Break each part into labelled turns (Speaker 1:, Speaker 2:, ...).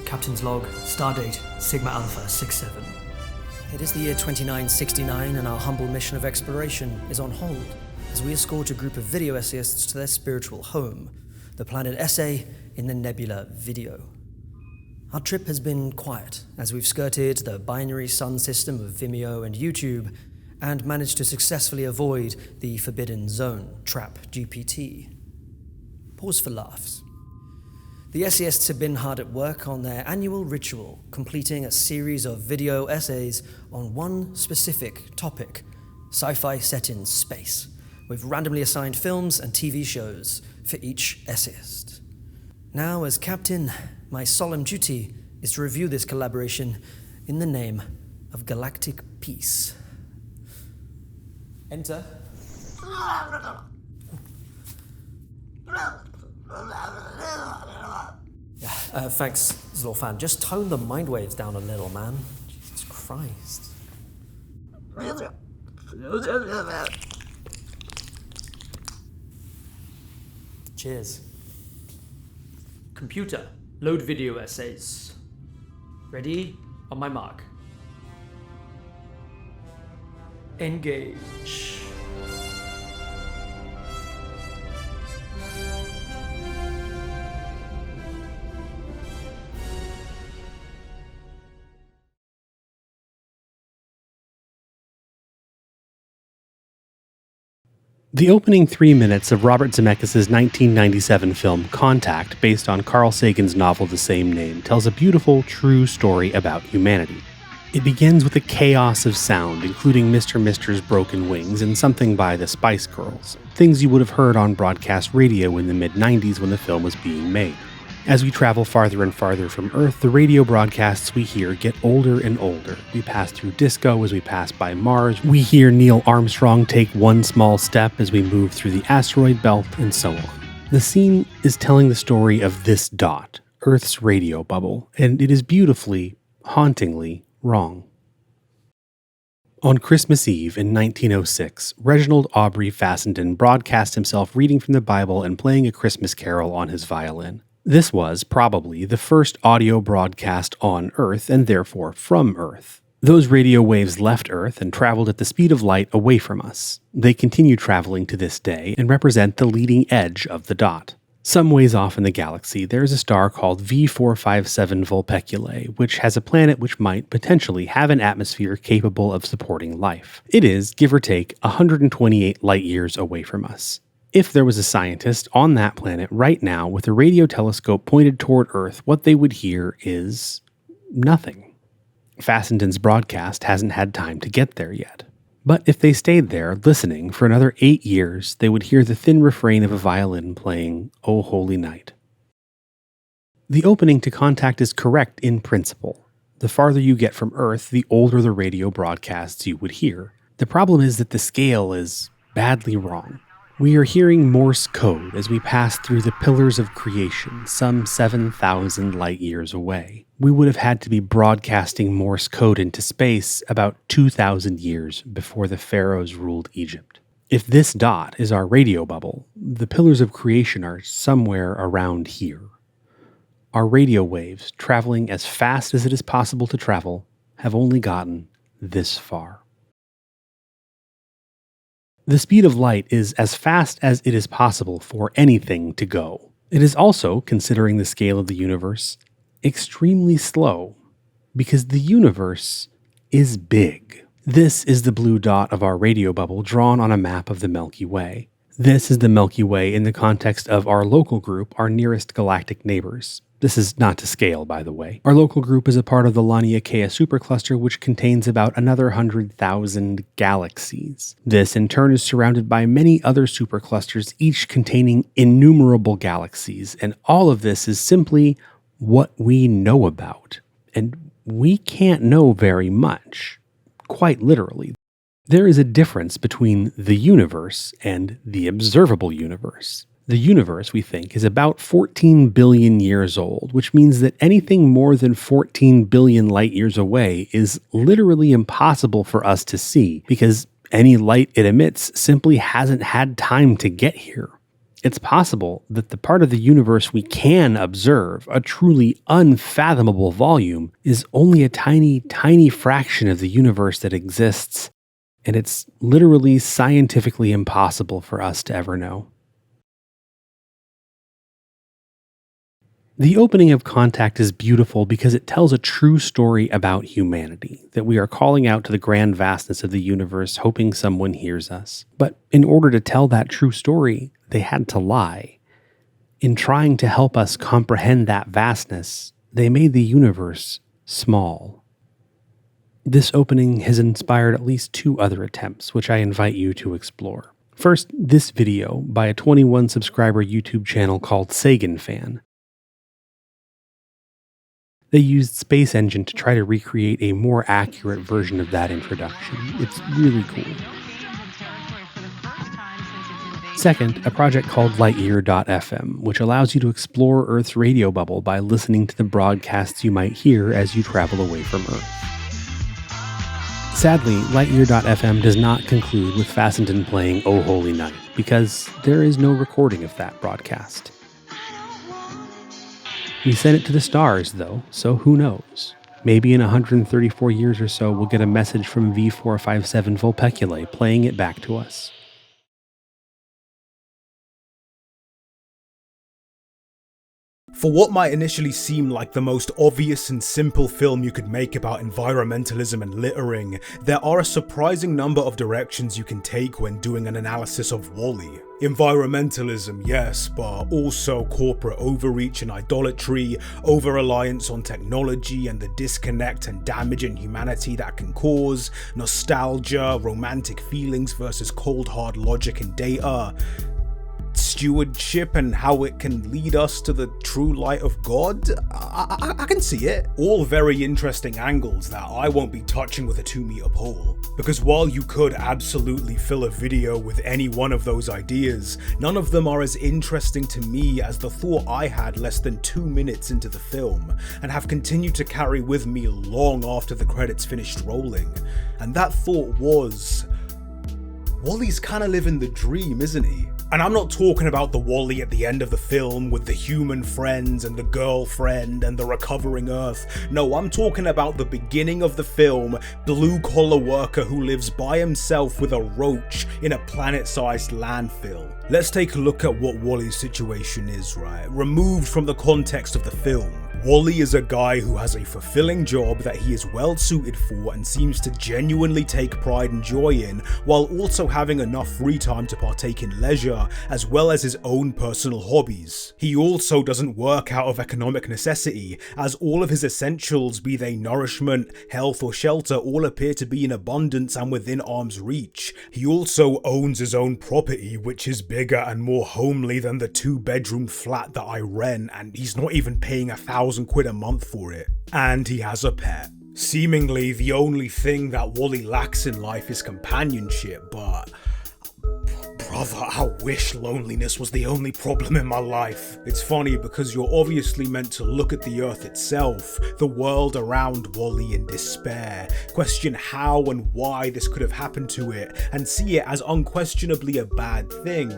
Speaker 1: Captain's log, stardate Sigma Alpha 67. It is the year 2969 and our humble mission of exploration is on hold as we escort a group of video essayists to their spiritual home, the planet Essay in the Nebula Video. Our trip has been quiet as we've skirted the binary sun system of Vimeo and YouTube and managed to successfully avoid the forbidden zone, Trap GPT. Pause for laughs. The essayists have been hard at work on their annual ritual, completing a series of video essays on one specific topic, sci-fi set in space, with randomly assigned films and TV shows for each essayist. Now, as captain, my solemn duty is to review this collaboration in the name of galactic peace. Enter. Thanks, Zlorfan. Just tone the mind waves down a little, man. Jesus Christ. Cheers. Computer, load video essays. Ready? On my mark. Engage.
Speaker 2: The opening 3 minutes of Robert Zemeckis' 1997 film Contact, based on Carl Sagan's novel the same name, tells a beautiful, true story about humanity. It begins with a chaos of sound, including Mr. Mister's broken wings and something by the Spice Girls, things you would have heard on broadcast radio in the mid-90s when the film was being made. As we travel farther and farther from Earth, the radio broadcasts we hear get older and older. We pass through disco as we pass by Mars. We hear Neil Armstrong take one small step as we move through the asteroid belt, and so on. The scene is telling the story of this dot, Earth's radio bubble, and it is beautifully, hauntingly wrong. On Christmas Eve in 1906, Reginald Aubrey Fassenden broadcast himself reading from the Bible and playing a Christmas carol on his violin. This was probably the first audio broadcast on Earth and therefore from Earth. Those radio waves left Earth and traveled at the speed of light away from us. They continue traveling to this day and represent the leading edge of the dot. Some ways off in the galaxy, there is a star called V457 Vulpeculae, which has a planet which might potentially have an atmosphere capable of supporting life. It is, give or take, 128 light years away from us. If there was a scientist on that planet right now with a radio telescope pointed toward Earth, what they would hear is nothing. Fassenden's broadcast hasn't had time to get there yet. But if they stayed there, listening, for another 8 years, they would hear the thin refrain of a violin playing O Holy Night. The opening to Contact is correct in principle. The farther you get from Earth, the older the radio broadcasts you would hear. The problem is that the scale is badly wrong. We are hearing Morse code as we pass through the pillars of creation, some 7,000 light years away. We would have had to be broadcasting Morse code into space about 2,000 years before the pharaohs ruled Egypt. If this dot is our radio bubble, the pillars of creation are somewhere around here. Our radio waves, traveling as fast as it is possible to travel, have only gotten this far. The speed of light is as fast as it is possible for anything to go. It is also, considering the scale of the universe, extremely slow, because the universe is big. This is the blue dot of our radio bubble drawn on a map of the Milky Way. This is the Milky Way in the context of our local group, our nearest galactic neighbors. This is not to scale, by the way. Our local group is a part of the Laniakea supercluster, which contains about another 100,000 galaxies. This, in turn, is surrounded by many other superclusters, each containing innumerable galaxies, and all of this is simply what we know about. And we can't know very much, quite literally. There is a difference between the universe and the observable universe. The universe, we think, is about 14 billion years old, which means that anything more than 14 billion light years away is literally impossible for us to see, because any light it emits simply hasn't had time to get here. It's possible that the part of the universe we can observe, a truly unfathomable volume, is only a tiny, tiny fraction of the universe that exists, and it's literally scientifically impossible for us to ever know. The opening of Contact is beautiful because it tells a true story about humanity, that we are calling out to the grand vastness of the universe, hoping someone hears us. But in order to tell that true story, they had to lie. In trying to help us comprehend that vastness, they made the universe small. This opening has inspired at least 2 other attempts, which I invite you to explore. First, this video by a 21 subscriber YouTube channel called Sagan Fan. They used Space Engine to try to recreate a more accurate version of that introduction. It's really cool. Second, a project called Lightyear.fm, which allows you to explore Earth's radio bubble by listening to the broadcasts you might hear as you travel away from Earth. Sadly, Lightyear.fm does not conclude with Fassenden playing Oh Holy Night, because there is no recording of that broadcast. We sent it to the stars, though, so who knows? Maybe in 134 years or so we'll get a message from V457 Vulpeculae playing it back to us.
Speaker 3: For what might initially seem like the most obvious and simple film you could make about environmentalism and littering, there are a surprising number of directions you can take when doing an analysis of WALL-E. Environmentalism, yes, but also corporate overreach and idolatry, over-reliance on technology and the disconnect and damage in humanity that can cause, nostalgia, romantic feelings versus cold hard logic and data, stewardship and how it can lead us to the true light of God. I can see it. All very interesting angles that I won't be touching with a 2-meter pole. Because while you could absolutely fill a video with any one of those ideas, none of them are as interesting to me as the thought I had less than 2 minutes into the film, and have continued to carry with me long after the credits finished rolling. And that thought was, WALL-E's kinda living the dream, isn't he? And I'm not talking about the WALL-E at the end of the film with the human friends and the girlfriend and the recovering Earth. No, I'm talking about the beginning of the film, blue-collar worker who lives by himself with a roach in a planet-sized landfill. Let's take a look at what WALL-E's situation is, right? Removed from the context of the film. WALL-E is a guy who has a fulfilling job that he is well suited for and seems to genuinely take pride and joy in, while also having enough free time to partake in leisure, as well as his own personal hobbies. He also doesn't work out of economic necessity, as all of his essentials, be they nourishment, health or shelter, all appear to be in abundance and within arm's reach. He also owns his own property, which is bigger and more homely than the 2-bedroom flat that I rent, and he's not even paying £1,000 a month for it. And he has a pet. Seemingly the only thing that WALL-E lacks in life is companionship, but brother, I wish loneliness was the only problem in my life. It's funny because you're obviously meant to look at the Earth itself, the world around WALL-E in despair, question how and why this could have happened to it, and see it as unquestionably a bad thing.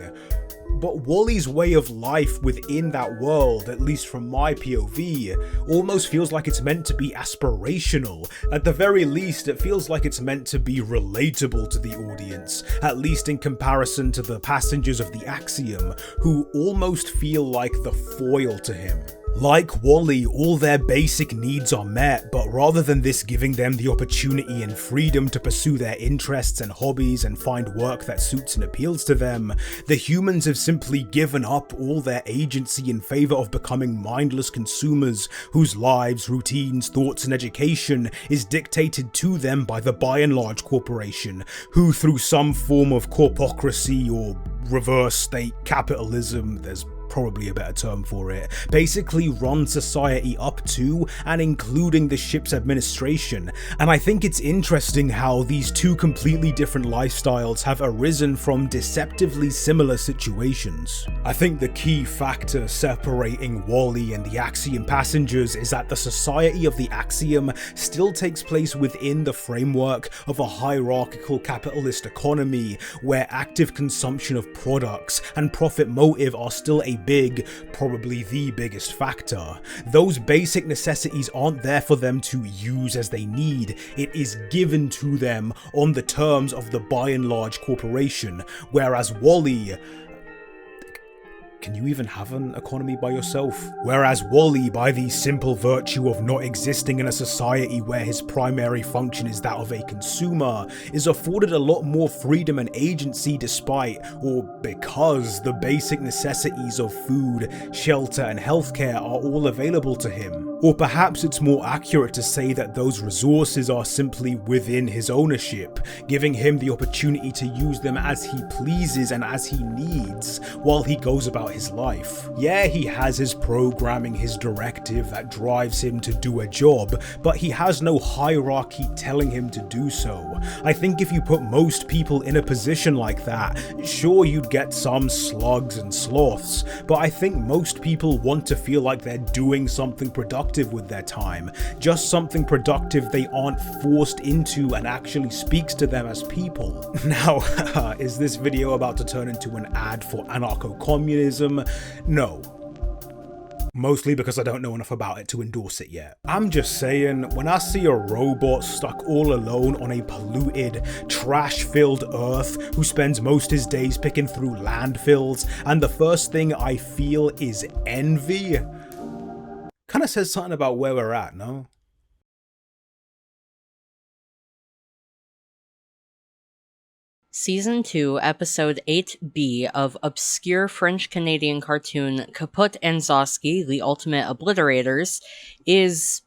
Speaker 3: But WALL-E's way of life within that world, at least from my POV, almost feels like it's meant to be aspirational. At the very least, it feels like it's meant to be relatable to the audience, at least in comparison to the passengers of the Axiom, who almost feel like the foil to him. Like WALL-E, all their basic needs are met, but rather than this giving them the opportunity and freedom to pursue their interests and hobbies and find work that suits and appeals to them, the humans have simply given up all their agency in favor of becoming mindless consumers whose lives, routines, thoughts and education is dictated to them by the by and large corporation, who through some form of corpocracy or reverse state capitalism, there's probably a better term for it, basically run society up to and including the ship's administration. And I think it's interesting how these two completely different lifestyles have arisen from deceptively similar situations. I think the key factor separating Wally and the Axiom passengers is that the society of the Axiom still takes place within the framework of a hierarchical capitalist economy where active consumption of products and profit motive are still a big, probably the biggest factor. Those basic necessities aren't there for them to use as they need, it is given to them on the terms of the by and large corporation, whereas Wally... Can you even have an economy by yourself? Whereas Wally, by the simple virtue of not existing in a society where his primary function is that of a consumer, is afforded a lot more freedom and agency despite, or because, the basic necessities of food, shelter and healthcare are all available to him. Or perhaps it's more accurate to say that those resources are simply within his ownership, giving him the opportunity to use them as he pleases and as he needs, while he goes about his life. Yeah, he has his programming, his directive that drives him to do a job, but he has no hierarchy telling him to do so. I think if you put most people in a position like that, sure, you'd get some slugs and sloths, but I think most people want to feel like they're doing something productive with their time, just something productive they aren't forced into and actually speaks to them as people. Now, is this video about to turn into an ad for anarcho-communism? No. Mostly because I don't know enough about it to endorse it yet. I'm just saying, when I see a robot stuck all alone on a polluted, trash-filled Earth who spends most his days picking through landfills, and the first thing I feel is envy, kinda says something about where we're at, no?
Speaker 4: Season 2, Episode 8B of obscure French-Canadian cartoon Kaput and Zosky, The Ultimate Obliterators, is,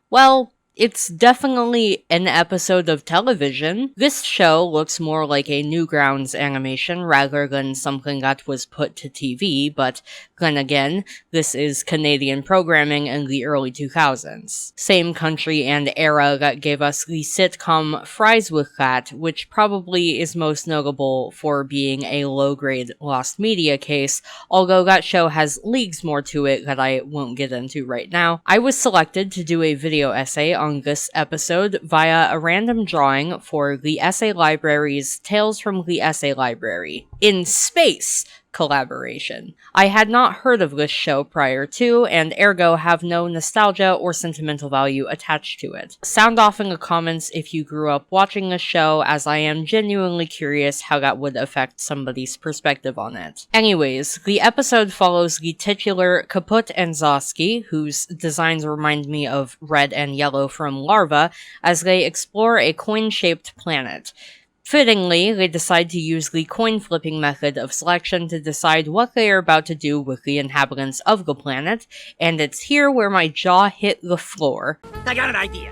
Speaker 4: well, it's definitely an episode of television. This show looks more like a Newgrounds animation rather than something that was put to TV, but then again, this is Canadian programming in the early 2000s. Same country and era that gave us the sitcom Fries with That, which probably is most notable for being a low-grade lost media case, although that show has leagues more to it that I won't get into right now. I was selected to do a video essay on this episode via a random drawing for the Essay Library's Tales from the Essay Library in Space collaboration. I had not heard of this show prior to, and ergo have no nostalgia or sentimental value attached to it. Sound off in the comments if you grew up watching this show, as I am genuinely curious how that would affect somebody's perspective on it. Anyways, the episode follows the titular Kaput and Zosky, whose designs remind me of Red and Yellow from Larva, as they explore a coin-shaped planet. Fittingly, they decide to use the coin-flipping method of selection to decide what they are about to do with the inhabitants of the planet, and it's here where my jaw hit the floor.
Speaker 5: I got an idea.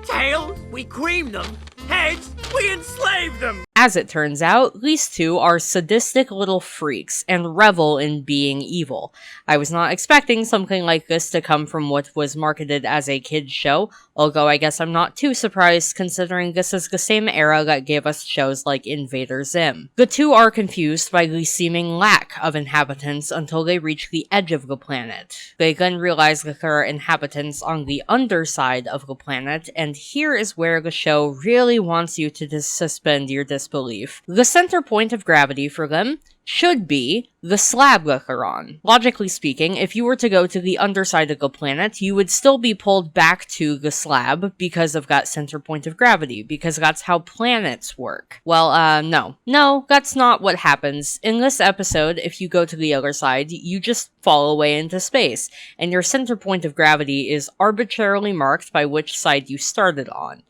Speaker 5: Tails, we cream them. Heads, we enslave them!
Speaker 4: As it turns out, these two are sadistic little freaks and revel in being evil. I was not expecting something like this to come from what was marketed as a kids show, although I guess I'm not too surprised considering this is the same era that gave us shows like Invader Zim. The two are confused by the seeming lack of inhabitants until they reach the edge of the planet. They then realize that there are inhabitants on the underside of the planet, and here is where the show really wants you to suspend your disbelief. The center point of gravity for them should be the slab that they're on. Logically speaking, if you were to go to the underside of the planet, you would still be pulled back to the slab because of that center point of gravity, because that's how planets work. Well, no. No, that's not what happens. In this episode, if you go to the other side, you just fall away into space, and your center point of gravity is arbitrarily marked by which side you started on.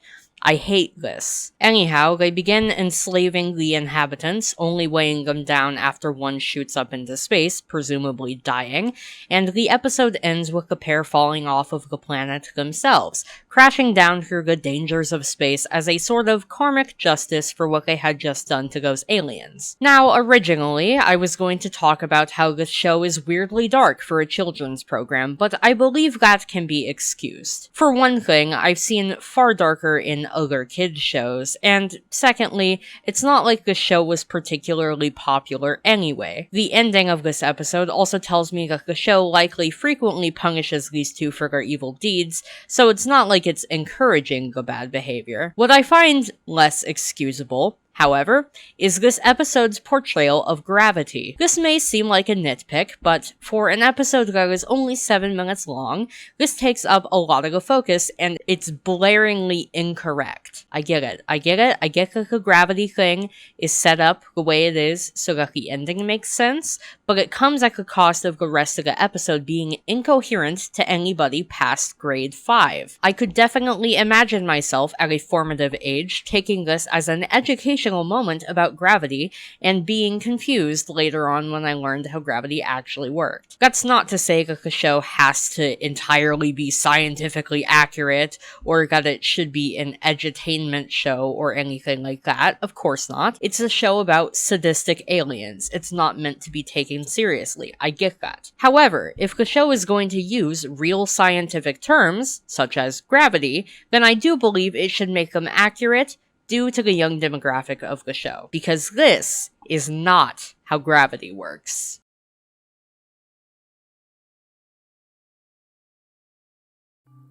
Speaker 4: I hate this. Anyhow, they begin enslaving the inhabitants, only weighing them down after one shoots up into space, presumably dying, and the episode ends with the pair falling off of the planet themselves, crashing down through the dangers of space as a sort of karmic justice for what they had just done to those aliens. Now, originally, I was going to talk about how this show is weirdly dark for a children's program, but I believe that can be excused. For one thing, I've seen far darker in other kids' shows, and secondly, it's not like the show was particularly popular anyway. The ending of this episode also tells me that the show likely frequently punishes these two for their evil deeds, so it's not like it's encouraging the bad behavior. What I find less excusable, however, is this episode's portrayal of gravity. This may seem like a nitpick, but for an episode that is only 7 minutes long, this takes up a lot of the focus, and it's blaringly incorrect. I get it. I get that the gravity thing is set up the way it is so that the ending makes sense, but it comes at the cost of the rest of the episode being incoherent to anybody past grade 5. I could definitely imagine myself at a formative age taking this as an educational moment about gravity and being confused later on when I learned how gravity actually worked. That's not to say that the show has to entirely be scientifically accurate or that it should be an edutainment show or anything like that. Of course not. It's a show about sadistic aliens. It's not meant to be taken seriously. I get that. However, if the show is going to use real scientific terms, such as gravity, then I do believe it should make them accurate due to the young demographic of the show, because this is not how gravity works.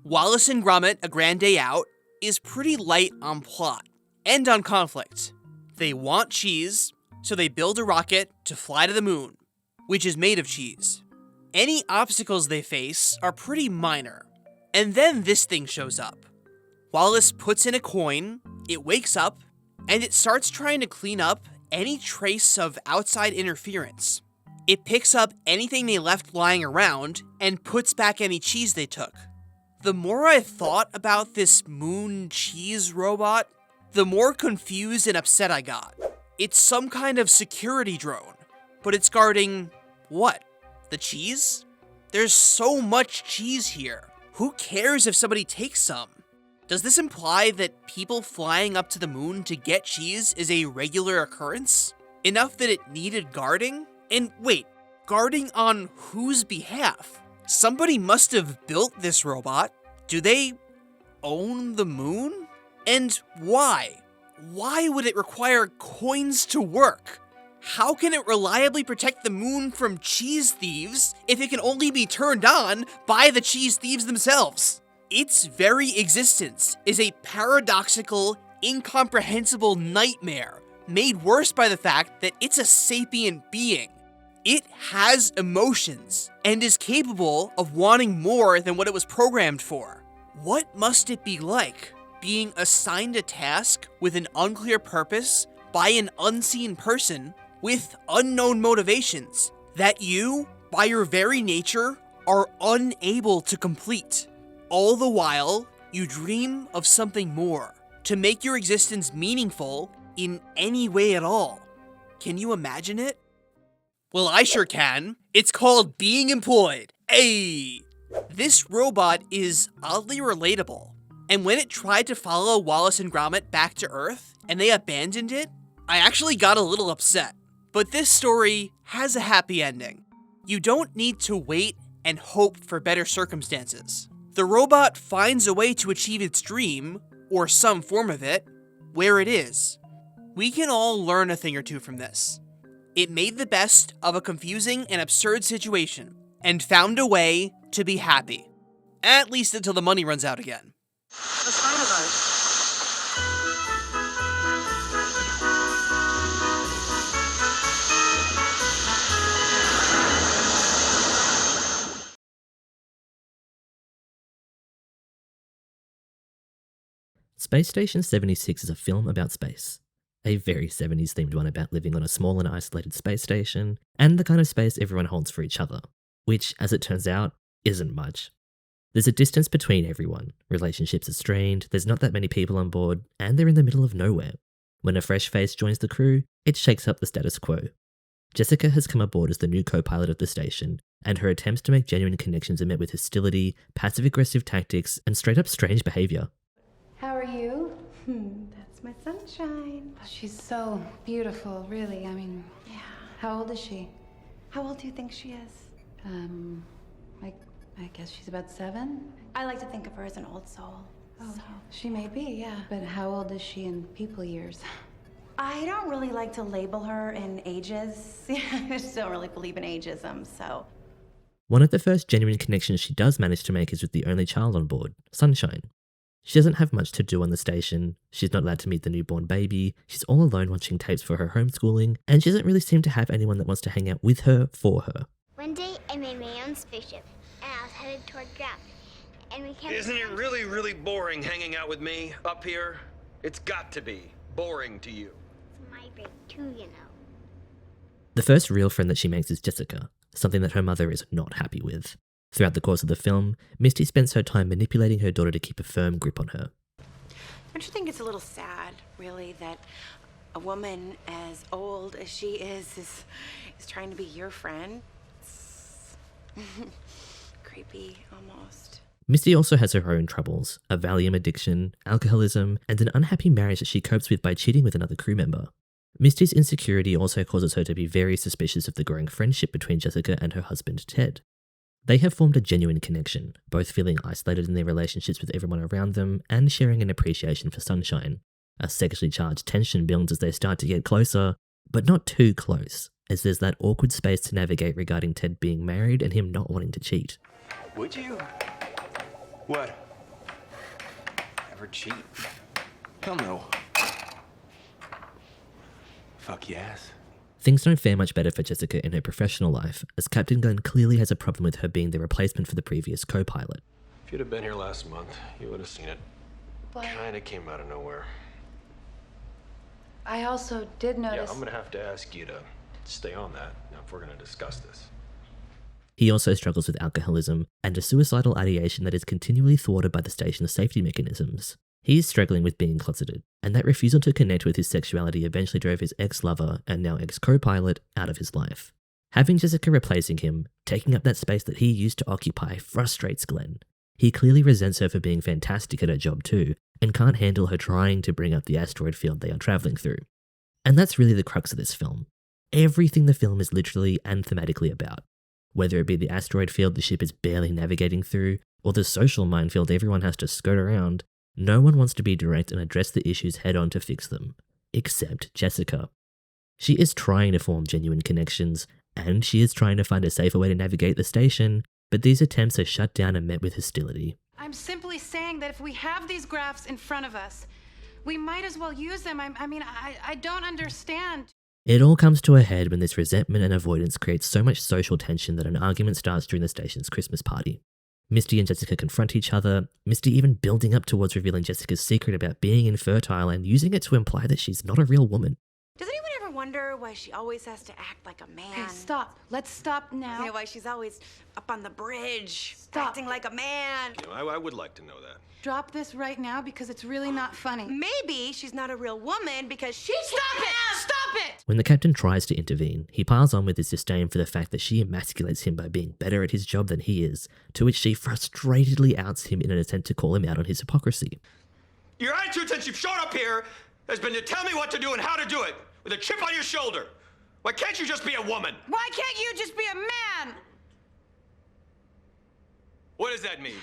Speaker 6: Wallace and Gromit: A Grand Day Out is pretty light on plot and on conflict. They want cheese, so they build a rocket to fly to the moon, which is made of cheese. Any obstacles they face are pretty minor, and then this thing shows up. Wallace puts in a coin, it wakes up, and it starts trying to clean up any trace of outside interference. It picks up anything they left lying around and puts back any cheese they took. The more I thought about this moon cheese robot, the more confused and upset I got. It's some kind of security drone, but it's guarding what? The cheese? There's so much cheese here. Who cares if somebody takes some? Does this imply that people flying up to the moon to get cheese is a regular occurrence? Enough that it needed guarding? And wait, guarding on whose behalf? Somebody must have built this robot. Do they own the moon? And why? Why would it require coins to work? How can it reliably protect the moon from cheese thieves if it can only be turned on by the cheese thieves themselves? Its very existence is a paradoxical, incomprehensible nightmare, made worse by the fact that it's a sapient being. It has emotions, and is capable of wanting more than what it was programmed for. What must it be like, being assigned a task with an unclear purpose by an unseen person with unknown motivations that you, by your very nature, are unable to complete? All the while, you dream of something more, to make your existence meaningful in any way at all. Can you imagine it? Well, I sure can. It's called being employed. Hey! This robot is oddly relatable, and when it tried to follow Wallace and Gromit back to Earth, and they abandoned it, I actually got a little upset. But this story has a happy ending. You don't need to wait and hope for better circumstances. The robot finds a way to achieve its dream, or some form of it, where it is. We can all learn a thing or two from this. It made the best of a confusing and absurd situation, and found a way to be happy. At least until the money runs out again.
Speaker 7: Space Station 76 is a film about space. A very 70s themed one about living on a small and isolated space station, and the kind of space everyone holds for each other, which, as it turns out, isn't much. There's a distance between everyone, relationships are strained, there's not that many people on board, and they're in the middle of nowhere. When a fresh face joins the crew, it shakes up the status quo. Jessica has come aboard as the new co-pilot of the station, and her attempts to make genuine connections are met with hostility, passive-aggressive tactics, and straight-up strange behaviour.
Speaker 8: How are you? That's my sunshine. She's so beautiful, really. I mean, yeah. How old is she? How old do you think she is? I guess she's about 7.
Speaker 9: I like to think of her as an old soul.
Speaker 8: Oh, so. She may be, yeah. But how old is she in people years?
Speaker 9: I don't really like to label her in ages. I just don't really believe in ageism, so.
Speaker 7: One of the first genuine connections she does manage to make is with the only child on board, Sunshine. She doesn't have much to do on the station, she's not allowed to meet the newborn baby, she's all alone watching tapes for her homeschooling, and she doesn't really seem to have anyone that wants to hang out with her for her.
Speaker 10: One day, I made my own spaceship, and I was headed toward Daft, and we kept...
Speaker 11: Isn't it really, really boring hanging out with me up here? It's got to be boring to you.
Speaker 10: It's my break too, you know.
Speaker 7: The first real friend that she makes is Jessica, something that her mother is not happy with. Throughout the course of the film, Misty spends her time manipulating her daughter to keep a firm grip on her.
Speaker 9: Don't you think it's a little sad, really, that a woman as old as she is trying to be your friend? It's creepy, almost.
Speaker 7: Misty also has her own troubles, a Valiant addiction, alcoholism, and an unhappy marriage that she copes with by cheating with another crew member. Misty's insecurity also causes her to be very suspicious of the growing friendship between Jessica and her husband, Ted. They have formed a genuine connection, both feeling isolated in their relationships with everyone around them and sharing an appreciation for Sunshine. A sexually charged tension builds as they start to get closer, but not too close, as there's that awkward space to navigate regarding Ted being married and him not wanting to cheat.
Speaker 11: Would you? What? Ever cheat? Hell no. Fuck yes.
Speaker 7: Things don't fare much better for Jessica in her professional life, as Captain Gunn clearly has a problem with her being the replacement for the previous co-pilot.
Speaker 11: If you'd have been here last month, you would have seen it.
Speaker 8: But
Speaker 11: Kinda came out of nowhere.
Speaker 8: I also did notice...
Speaker 11: Yeah, I'm gonna have to ask you to stay on that if we're gonna discuss this.
Speaker 7: He also struggles with alcoholism and a suicidal ideation that is continually thwarted by the station's safety mechanisms. He is struggling with being closeted, and that refusal to connect with his sexuality eventually drove his ex-lover and now ex-co-pilot out of his life. Having Jessica replacing him, taking up that space that he used to occupy, frustrates Glenn. He clearly resents her for being fantastic at her job too, and can't handle her trying to bring up the asteroid field they are travelling through. And that's really the crux of this film. Everything the film is literally and thematically about. Whether it be the asteroid field the ship is barely navigating through, or the social minefield everyone has to skirt around, no one wants to be direct and address the issues head-on to fix them, except Jessica. She is trying to form genuine connections, and she is trying to find a safer way to navigate the station, but these attempts are shut down and met with hostility.
Speaker 12: I'm simply saying that if we have these graphs in front of us, we might as well use them. I don't understand.
Speaker 7: It all comes to a head when this resentment and avoidance creates so much social tension that an argument starts during the station's Christmas party. Misty and Jessica confront each other, Misty even building up towards revealing Jessica's secret about being infertile and using it to imply that she's not a real woman.
Speaker 9: Does anyone ever wonder why she always has to act like a man?
Speaker 12: Hey, stop. Let's stop now.
Speaker 9: You know, why she's always up on the bridge,
Speaker 12: Stop.
Speaker 9: acting like a man.
Speaker 11: You know, I would like to know that.
Speaker 12: Drop this right now because it's really not funny.
Speaker 9: Maybe she's not a real woman because she
Speaker 12: Stop it! Stop it!
Speaker 7: When the captain tries to intervene, he piles on with his disdain for the fact that she emasculates him by being better at his job than he is, to which she frustratedly outs him in an attempt to call him out on his hypocrisy.
Speaker 11: Your attitude since you've shown up here has been to tell me what to do and how to do it, with a chip on your shoulder. Why can't you just be a woman?
Speaker 12: Why can't you just be a man?
Speaker 11: What does that mean?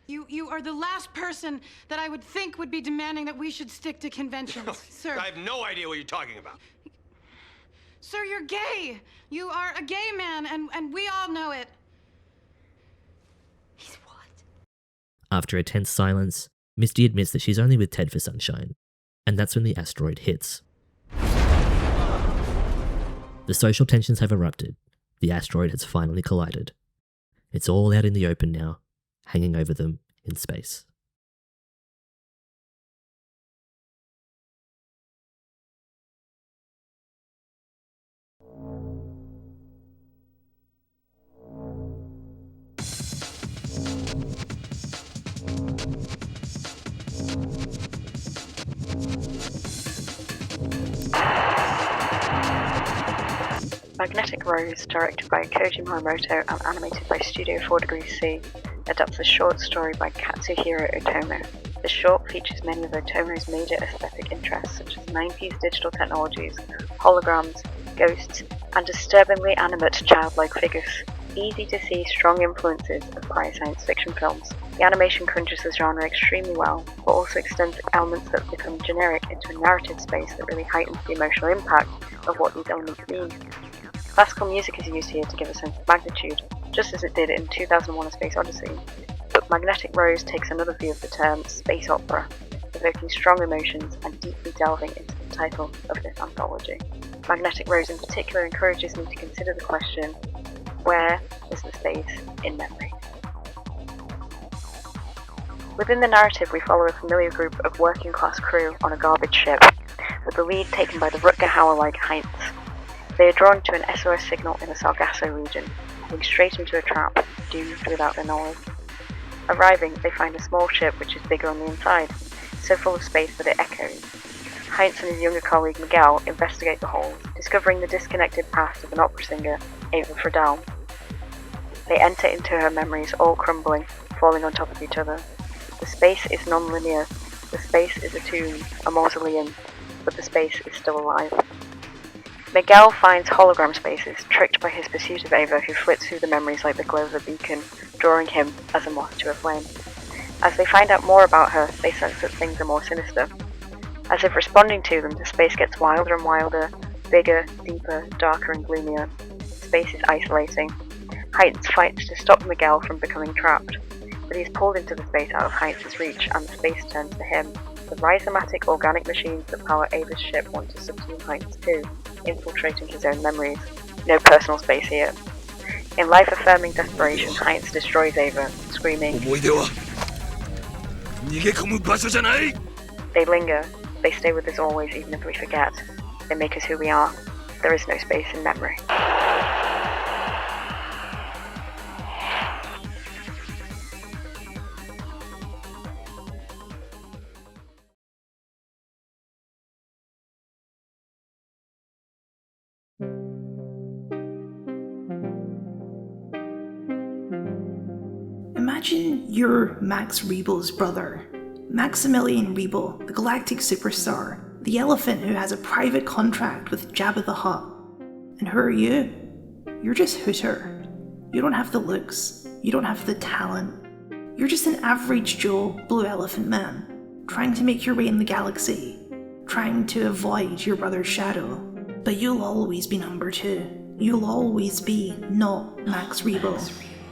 Speaker 12: You are the last person that I would think would be demanding that we should stick to conventions, sir.
Speaker 11: I have no idea what you're talking about.
Speaker 12: Sir, you're gay. You are a gay man, and we all know it.
Speaker 9: He's what?
Speaker 7: After a tense silence, Misty admits that she's only with Ted for Sunshine, and that's when the asteroid hits. The social tensions have erupted. The asteroid has finally collided. It's all out in the open now, hanging over them in space.
Speaker 13: Magnetic Rose, directed by Koji Morimoto and animated by Studio 4 Degrees C, adapts a short story by Katsuhiro Otomo. The short features many of Otomo's major aesthetic interests, such as 90s digital technologies, holograms, ghosts, and disturbingly animate childlike figures. Easy to see strong influences of prior science fiction films. The animation conjures the genre extremely well, but also extends elements that become generic into a narrative space that really heightens the emotional impact of what these elements mean. Classical music is used here to give a sense of magnitude, just as it did in 2001: A Space Odyssey, but Magnetic Rose takes another view of the term space opera, evoking strong emotions and deeply delving into the title of this anthology. Magnetic Rose in particular encourages me to consider the question, where is the space in memory? Within the narrative, we follow a familiar group of working-class crew on a garbage ship, with the lead taken by the Rutger Hauer-like Heinz. They are drawn to an SOS signal in the Sargasso region, heading straight into a trap, doomed without their knowledge. Arriving, they find a small ship which is bigger on the inside, so full of space that it echoes. Heinz and his younger colleague Miguel investigate the hold, discovering the disconnected past of an opera singer, Ava Radellama. They enter into her memories, all crumbling, falling on top of each other. The space is non-linear. The space is a tomb, a mausoleum, but the space is still alive. Miguel finds hologram spaces, tricked by his pursuit of Ava, who flits through the memories like the glow of a beacon, drawing him as a moth to a flame. As they find out more about her, they sense that things are more sinister. As if responding to them, the space gets wilder and wilder, bigger, deeper, darker and gloomier. Space is isolating. Heinz fights to stop Miguel from becoming trapped, but he is pulled into the space out of Heinz's reach, and the space turns to him. The rhizomatic organic machines that power Ava's ship want to subsume Heinz too, infiltrating his own memories. No personal space here. In life-affirming desperation, Heinz destroys Ava, screaming, They linger. They stay with us always, even if we forget. They make us who we are. There is no space in memory.
Speaker 14: Imagine you're Max Rebo's brother. Maximilian Rebo, the galactic superstar, the elephant who has a private contract with Jabba the Hutt. And who are you? You're just Hooter. You don't have the looks, you don't have the talent. You're just an average Joe blue elephant man, trying to make your way in the galaxy, trying to avoid your brother's shadow. But you'll always be number 2. You'll always be not Max Rebo.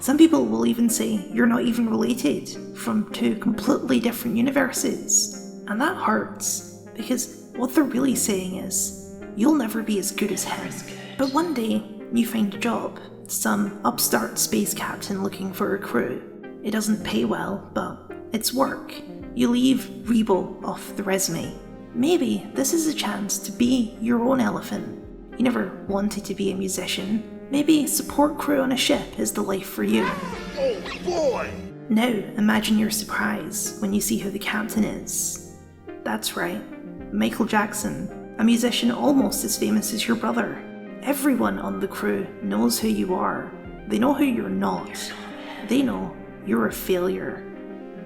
Speaker 14: Some people will even say you're not even related, from 2 completely different universes. And that hurts, because what they're really saying is, you'll never be as good as him. But one day, you find a job, some upstart space captain looking for a crew. It doesn't pay well, but it's work. You leave Rebo off the resume. Maybe this is a chance to be your own elephant. You never wanted to be a musician. Maybe support crew on a ship is the life for you.
Speaker 15: Oh boy!
Speaker 14: Now imagine your surprise when you see who the captain is. That's right, Michael Jackson, a musician almost as famous as your brother. Everyone on the crew knows who you are. They know who you're not. They know you're a failure.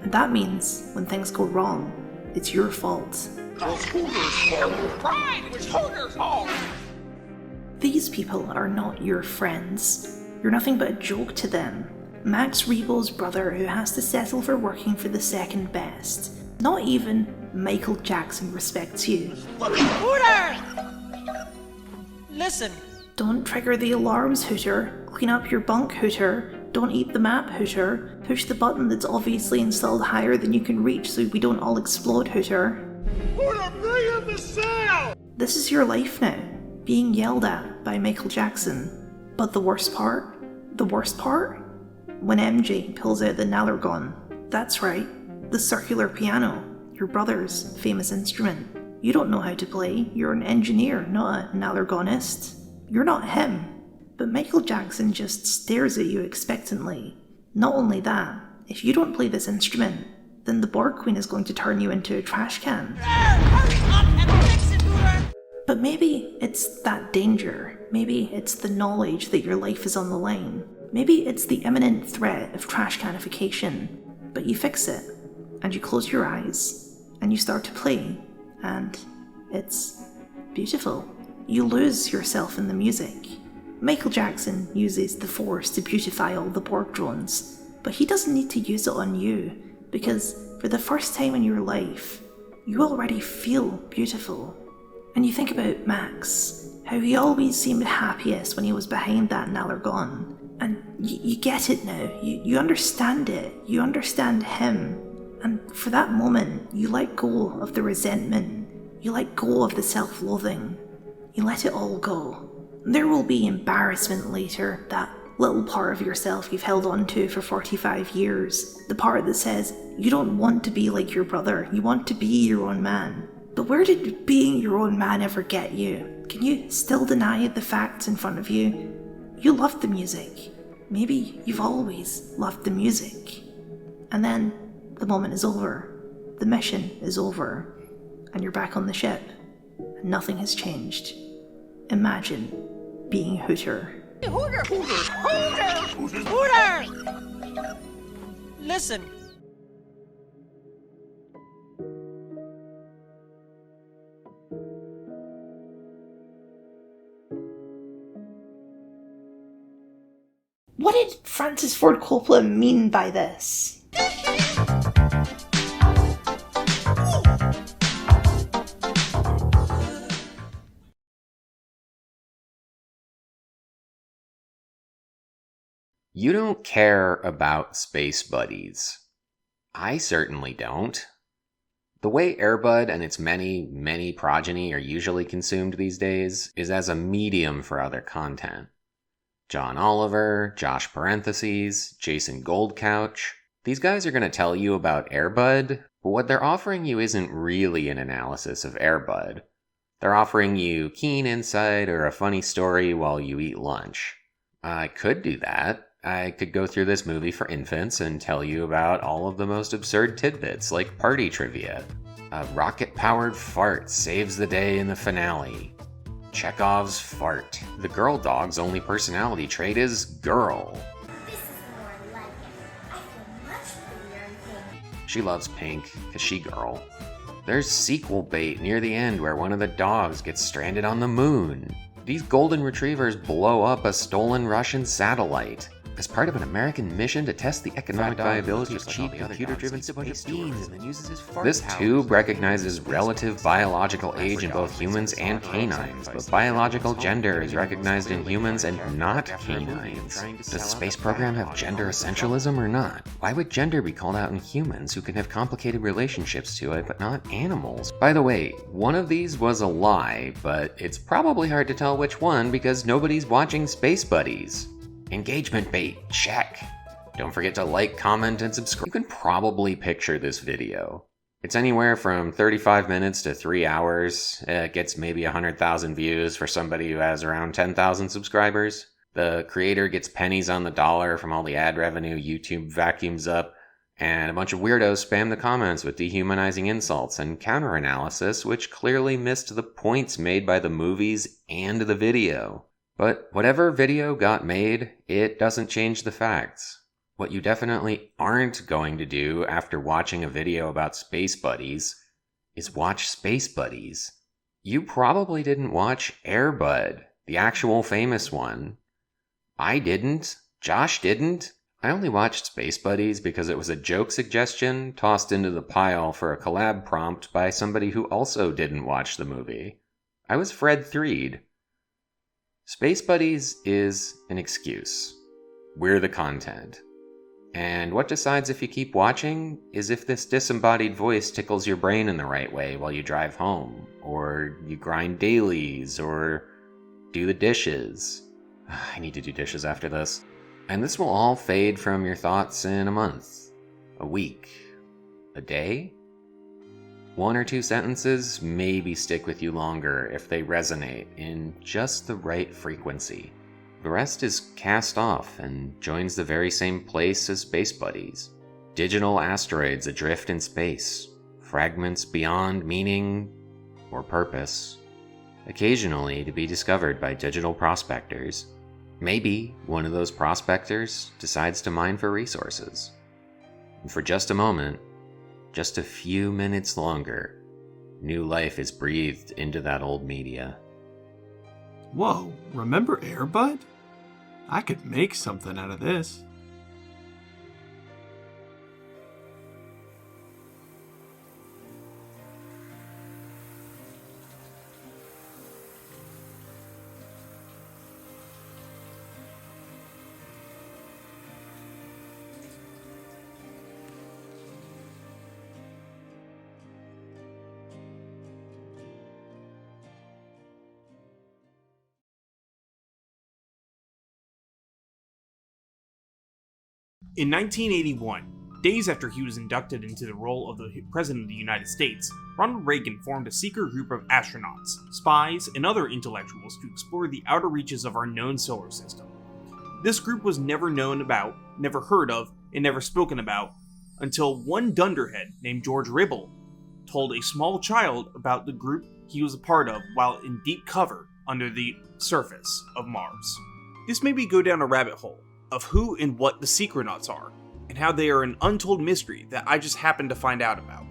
Speaker 14: And that means when things go wrong, it's your fault.
Speaker 15: Right, it was Hooter's fault!
Speaker 14: These people are not your friends. You're nothing but a joke to them. Max Rebo's brother who has to settle for working for the second best. Not even Michael Jackson respects you.
Speaker 5: Hooter! Listen.
Speaker 14: Don't trigger the alarms, Hooter. Clean up your bunk, Hooter. Don't eat the map, Hooter. Push the button that's obviously installed higher than you can reach so we don't all explode, Hooter.
Speaker 15: Hooter, bring in the sail!
Speaker 14: This is your life now. Being yelled at by Michael Jackson. But the worst part? When MJ pulls out the Nalargon. That's right, the circular piano, your brother's famous instrument. You don't know how to play, you're an engineer, not a Nalargonist. You're not him. But Michael Jackson just stares at you expectantly. Not only that, if you don't play this instrument, then the Borg Queen is going to turn you into a trash can.
Speaker 5: Hurry up and fix it, Hooter!
Speaker 14: But maybe it's that danger. Maybe it's the knowledge that your life is on the line. Maybe it's the imminent threat of trash canification. But you fix it, and you close your eyes, and you start to play, and it's beautiful. You lose yourself in the music. Michael Jackson uses the Force to beautify all the Borg drones, but he doesn't need to use it on you, because for the first time in your life, you already feel beautiful. And you think about Max, how he always seemed happiest when he was behind that Nalargon. And you get it now, you understand it, you understand him. And for that moment, you let go of the resentment, you let go of the self-loathing, you let it all go. There will be embarrassment later, that little part of yourself you've held on to for 45 years, the part that says you don't want to be like your brother, you want to be your own man. But where did being your own man ever get you? Can you still deny the facts in front of you? You loved the music. Maybe you've always loved the music. And then the moment is over. The mission is over. And you're back on the ship. And nothing has changed. Imagine being Hooter.
Speaker 5: Hooter! Hooter! Hooter! Hooter! Listen.
Speaker 14: What did Francis Ford Coppola mean by this?
Speaker 16: You don't care about space buddies. I certainly don't. The way Air Bud and its many progeny are usually consumed these days is as a medium for other content. John Oliver, Josh Parentheses, Jason Goldcouch. These guys are going to tell you about Air Bud, but what they're offering you isn't really an analysis of Air Bud. They're offering you keen insight or a funny story while you eat lunch. I could do that. I could go through this movie for infants and tell you about all of the most absurd tidbits, like party trivia. A rocket-powered fart saves the day in the finale. Chekhov's fart. The girl dog's only personality trait is girl.
Speaker 10: This is more like it. I feel much prettier in pink.
Speaker 16: She loves pink, 'cause she girl. There's sequel bait near the end where one of the dogs gets stranded on the moon. These golden retrievers blow up a stolen Russian satellite as part of an American mission to test the economic viability of cheap computer-driven space beans, and then uses his fart This tube recognizes relative biological age in both humans and canines, but biological gender is recognized in humans and not canines. Does the space program have gender essentialism or not? Why would gender be called out in humans who can have complicated relationships to it, but not animals? By the way, one of these was a lie, but it's probably hard to tell which one because nobody's watching Space Buddies. Engagement bait, check. Don't forget to like, comment, and subscribe. You can probably picture this video. It's anywhere from 35 minutes to 3 hours. It gets maybe 100,000 views for somebody who has around 10,000 subscribers. The creator gets pennies on the dollar from all the ad revenue YouTube vacuums up, and a bunch of weirdos spam the comments with dehumanizing insults and counter-analysis, which clearly missed the points made by the movies and the video. But whatever video got made, it doesn't change the facts. What you definitely aren't going to do after watching a video about Space Buddies is watch Space Buddies. You probably didn't watch Air Bud, the actual famous one. I didn't. Josh didn't. I only watched Space Buddies because it was a joke suggestion tossed into the pile for a collab prompt by somebody who also didn't watch the movie. I was Fred Threed. Space Buddies is an excuse. We're the content. And what decides if you keep watching is if this disembodied voice tickles your brain in the right way while you drive home, or you grind dailies, or do the dishes. I need to do dishes after this. And this will all fade from your thoughts in a month, a week, a day. 1 or 2 sentences maybe stick with you longer if they resonate in just the right frequency. The rest is cast off and joins the very same place as Space Buddies. Digital asteroids adrift in space, fragments beyond meaning or purpose. occasionally to be discovered by digital prospectors. Maybe one of those prospectors decides to mine for resources. And for just a moment, just a few minutes longer, new life is breathed into that old media.
Speaker 17: Whoa, remember Airbud? I could make something out of this.
Speaker 18: In 1981, days after he was inducted into the role of the President of the United States, Ronald Reagan formed a secret group of astronauts, spies, and other intellectuals to explore the outer reaches of our known solar system. This group was never known about, never heard of, and never spoken about until one dunderhead named George Rebo told a small child about the group he was a part of while in deep cover under the surface of Mars. This made me go down a rabbit hole of who and what the Secronauts are, and how they are an untold mystery that I just happened to find out about.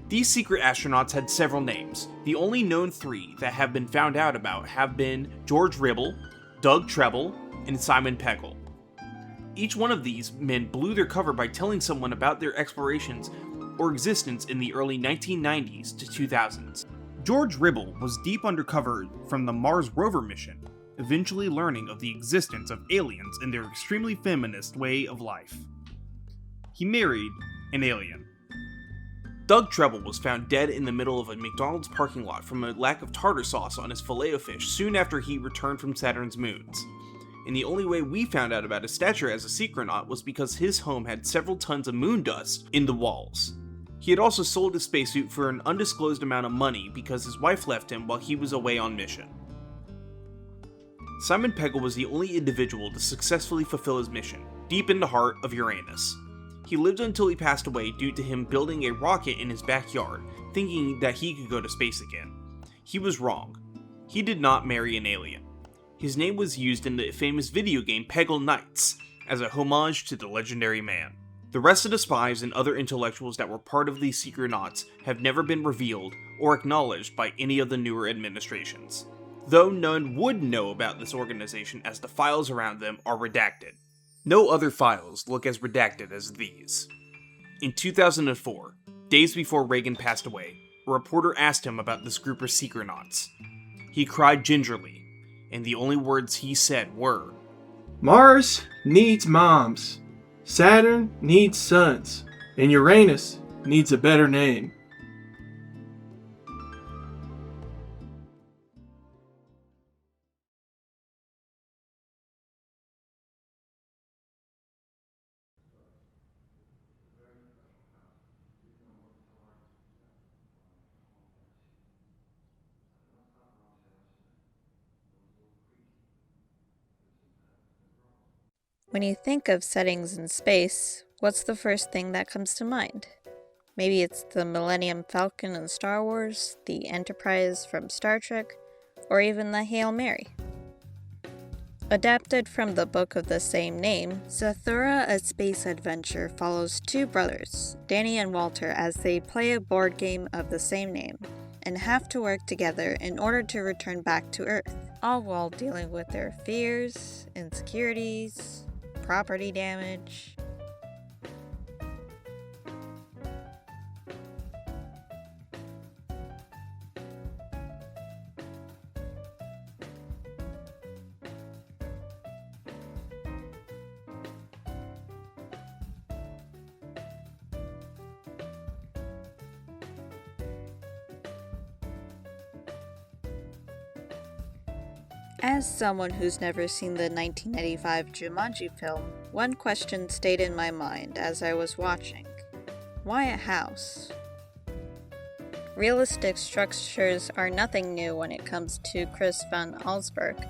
Speaker 18: These secret astronauts had several names. The only known three that have been found out about have been George Rebo, Doug Treble, and Simon Peggle. Each one of these men blew their cover by telling someone about their explorations or existence in the early 1990s to 2000s. George Rebo was deep undercover from the Mars rover mission, eventually learning of the existence of aliens and their extremely feminist way of life. He married an alien. Doug Treble was found dead in the middle of a McDonald's parking lot from a lack of tartar sauce on his filet-o-fish soon after he returned from Saturn's moons. And the only way we found out about his stature as a Secronaut was because his home had several tons of moon dust in the walls. He had also sold his spacesuit for an undisclosed amount of money because his wife left him while he was away on mission. Simon Peggle was the only individual to successfully fulfill his mission, deep in the heart of Uranus. He lived until he passed away due to him building a rocket in his backyard, thinking that he could go to space again. He was wrong. He did not marry an alien. His name was used in the famous video game Peggle Knights, as a homage to the legendary man. The rest of the spies and other intellectuals that were part of these Secronauts have never been revealed or acknowledged by any of the newer administrations, though none would know about this organization as the files around them are redacted. No other files look as redacted as these. In 2004, days before Reagan passed away, a reporter asked him about this group of Secronauts. He cried gingerly, and the only words he said were,
Speaker 17: Mars needs moms, Saturn needs sons, and Uranus needs a better name.
Speaker 19: When you think of settings in space, what's the first thing that comes to mind? Maybe it's the Millennium Falcon in Star Wars, the Enterprise from Star Trek, or even the Hail Mary. Adapted from the book of the same name, Zathura: A Space Adventure follows two brothers, Danny and Walter, as they play a board game of the same name, and have to work together in order to return back to Earth, all while dealing with their fears, insecurities, property damage. As someone who's never seen the 1995 Jumanji film, one question stayed in my mind as I was watching. Why a house? Realistic structures are nothing new when it comes to Chris van Allsburg.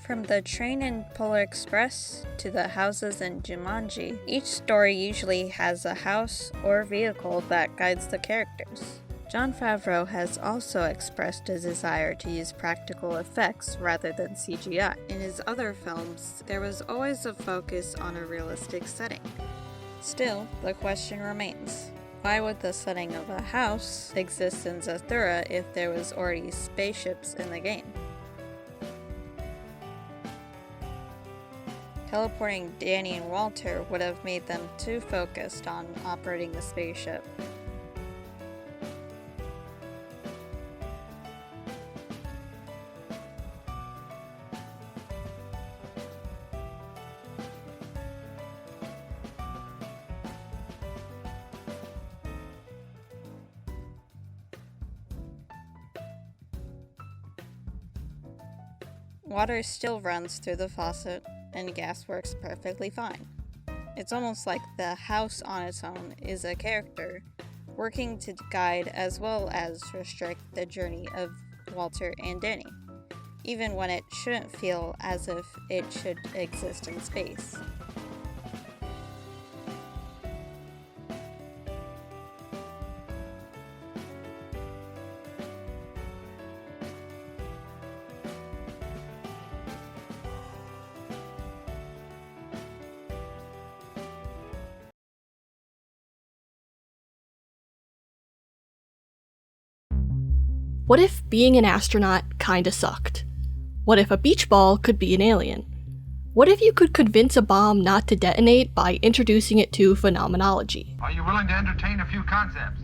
Speaker 19: From the train in Polar Express to the houses in Jumanji, each story usually has a house or vehicle that guides the characters. Jon Favreau has also expressed a desire to use practical effects rather than CGI. In his other films, there was always a focus on a realistic setting. Still, the question remains. Why would the setting of a house exist in Zathura if there was already spaceships in the game? Teleporting Danny and Walter would have made them too focused on operating the spaceship. Water still runs through the faucet, and gas works perfectly fine. It's almost like the house on its own is a character, working to guide as well as restrict the journey of Walter and Danny, even when it shouldn't feel as if it should exist in space.
Speaker 20: What if being an astronaut kinda sucked? What if a beach ball could be an alien? What if you could convince a bomb not to detonate by introducing it to phenomenology?
Speaker 21: Are you willing to entertain a few concepts?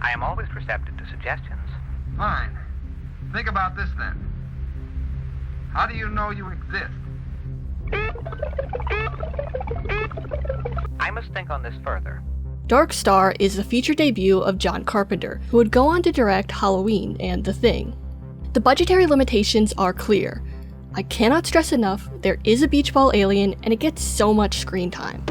Speaker 22: I am always receptive to suggestions.
Speaker 21: Fine. Think about this then. How do you know you exist?
Speaker 22: I must think on this further.
Speaker 20: Dark Star is the feature debut of John Carpenter, who would go on to direct Halloween and The Thing. The budgetary limitations are clear. I cannot stress enough, there is a beach ball alien and it gets so much screen time.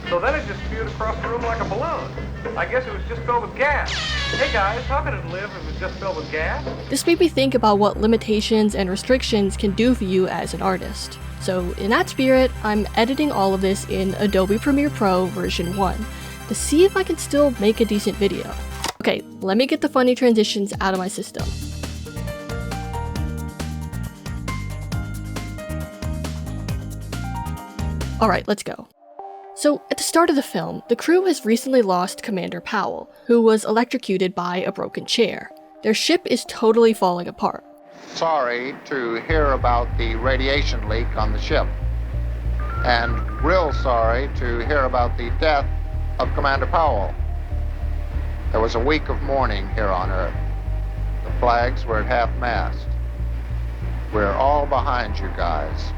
Speaker 21: So then it just spewed across the room like a balloon. I guess it was just filled with gas. Hey guys, how could it live if it was just filled with gas?
Speaker 20: This made me think about what limitations and restrictions can do for you as an artist. So in that spirit, I'm editing all of this in Adobe Premiere Pro version 1 to see if I can still make a decent video. Okay, let me get the funny transitions out of my system. Alright, let's go. So, at the start of the film, the crew has recently lost Commander Powell, who was electrocuted by a broken chair. Their ship is totally falling apart.
Speaker 23: Sorry to hear about the radiation leak on the ship. And real sorry to hear about the death of Commander Powell. There was a week of mourning here on Earth. The flags were at half-mast. We're all behind you guys.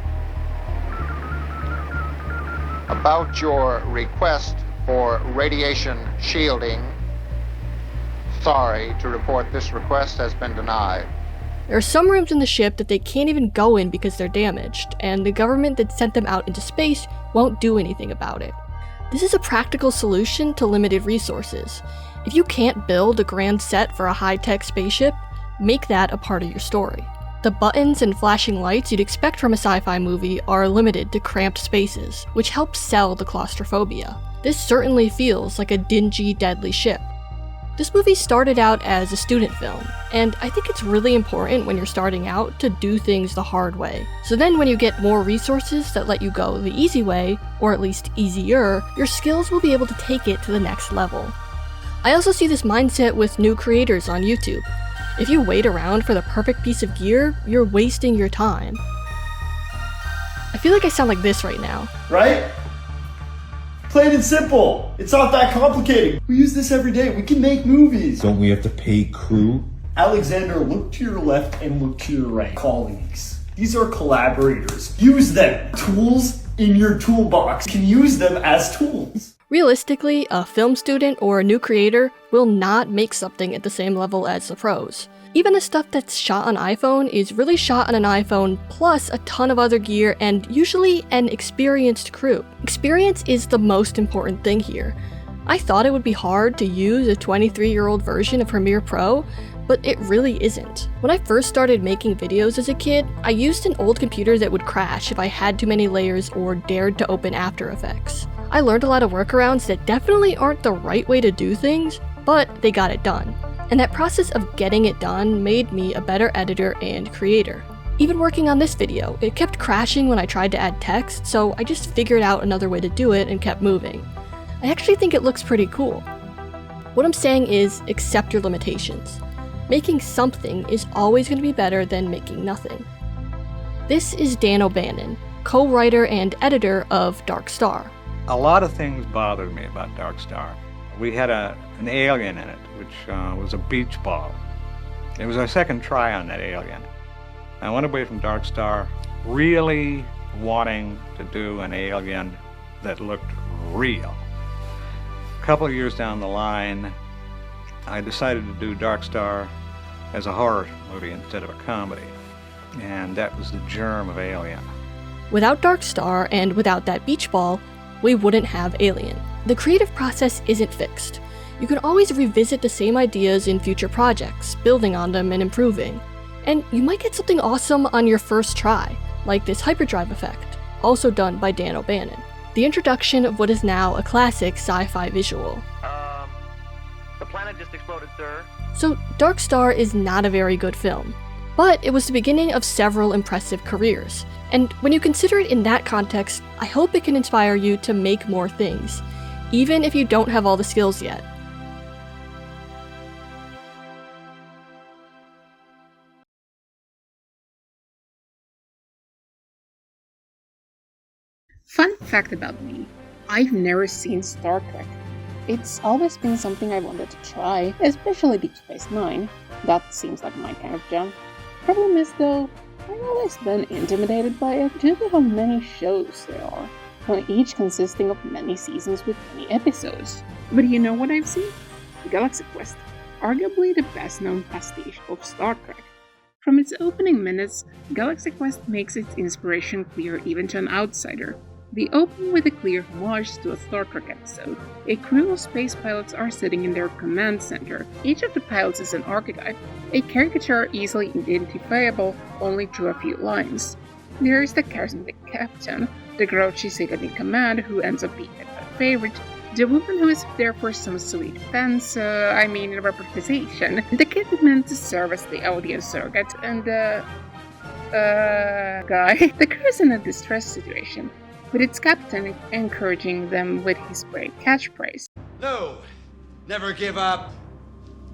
Speaker 23: About your request for radiation shielding, sorry to report this request has been denied.
Speaker 20: There are some rooms in the ship that they can't even go in because they're damaged, and the government that sent them out into space won't do anything about it. This is a practical solution to limited resources. If you can't build a grand set for a high-tech spaceship, make that a part of your story. The buttons and flashing lights you'd expect from a sci-fi movie are limited to cramped spaces, which helps sell the claustrophobia. This certainly feels like a dingy, deadly ship. This movie started out as a student film, and I think it's really important when you're starting out to do things the hard way. So then when you get more resources that let you go the easy way, or at least easier, your skills will be able to take it to the next level. I also see this mindset with new creators on YouTube. If you wait around for the perfect piece of gear, you're wasting your time. I feel like I sound like this right now.
Speaker 24: Right? Plain and simple. It's not that complicated. We use this every day. We can make movies.
Speaker 25: Don't we have to pay crew?
Speaker 24: Alexander, look to your left and look to your right. Colleagues. These are collaborators. Use them. Tools in your toolbox. You can use them as tools.
Speaker 20: Realistically, a film student or a new creator will not make something at the same level as the pros. Even the stuff that's shot on iPhone is really shot on an iPhone plus a ton of other gear and usually an experienced crew. Experience is the most important thing here. I thought it would be hard to use a 23-year-old version of Premiere Pro, but it really isn't. When I first started making videos as a kid, I used an old computer that would crash if I had too many layers or dared to open After Effects. I learned a lot of workarounds that definitely aren't the right way to do things, but they got it done. And that process of getting it done made me a better editor and creator. Even working on this video, it kept crashing when I tried to add text, so I just figured out another way to do it and kept moving. I actually think it looks pretty cool. What I'm saying is, accept your limitations. Making something is always going to be better than making nothing. This is Dan O'Bannon, co-writer and editor of Dark Star.
Speaker 1: A lot of things bothered me about Dark Star. We had an alien in it, which was a beach ball. It was our second try on that alien. I went away from Dark Star really wanting to do an alien that looked real. A couple of years down the line, I decided to do Dark Star as a horror movie instead of a comedy. And that was the germ of Alien.
Speaker 20: Without Dark Star and without that beach ball, we wouldn't have Alien. The creative process isn't fixed. You can always revisit the same ideas in future projects, building on them and improving. And you might get something awesome on your first try, like this hyperdrive effect, also done by Dan O'Bannon. The introduction of what is now a classic sci-fi visual.
Speaker 22: The planet just exploded, sir.
Speaker 20: So Dark Star is not a very good film, but it was the beginning of several impressive careers. And when you consider it in that context, I hope it can inspire you to make more things, even if you don't have all the skills yet.
Speaker 2: Fun fact about me, I've never seen Star Trek. It's always been something I wanted to try, especially Deep Space Nine. That seems like my kind of jam. Problem is though, I've always been intimidated by it due to how many shows there are, one each consisting of many seasons with many episodes. But you know what I've seen? Galaxy Quest, arguably the best known pastiche of Star Trek. From its opening minutes, Galaxy Quest makes its inspiration clear even to an outsider. They open with a clear homage to a Star Trek episode. A crew of space pilots are sitting in their command center. Each of the pilots is an archetype, a caricature easily identifiable only through a few lines. There is the charismatic captain, the grouchy second in command who ends up being a favorite, the woman who is there for some sweet representation, the kid meant to serve as the audience surrogate, and the guy. The crew is in a distress situation, with its captain encouraging them with his brave catchphrase.
Speaker 3: No, never give up,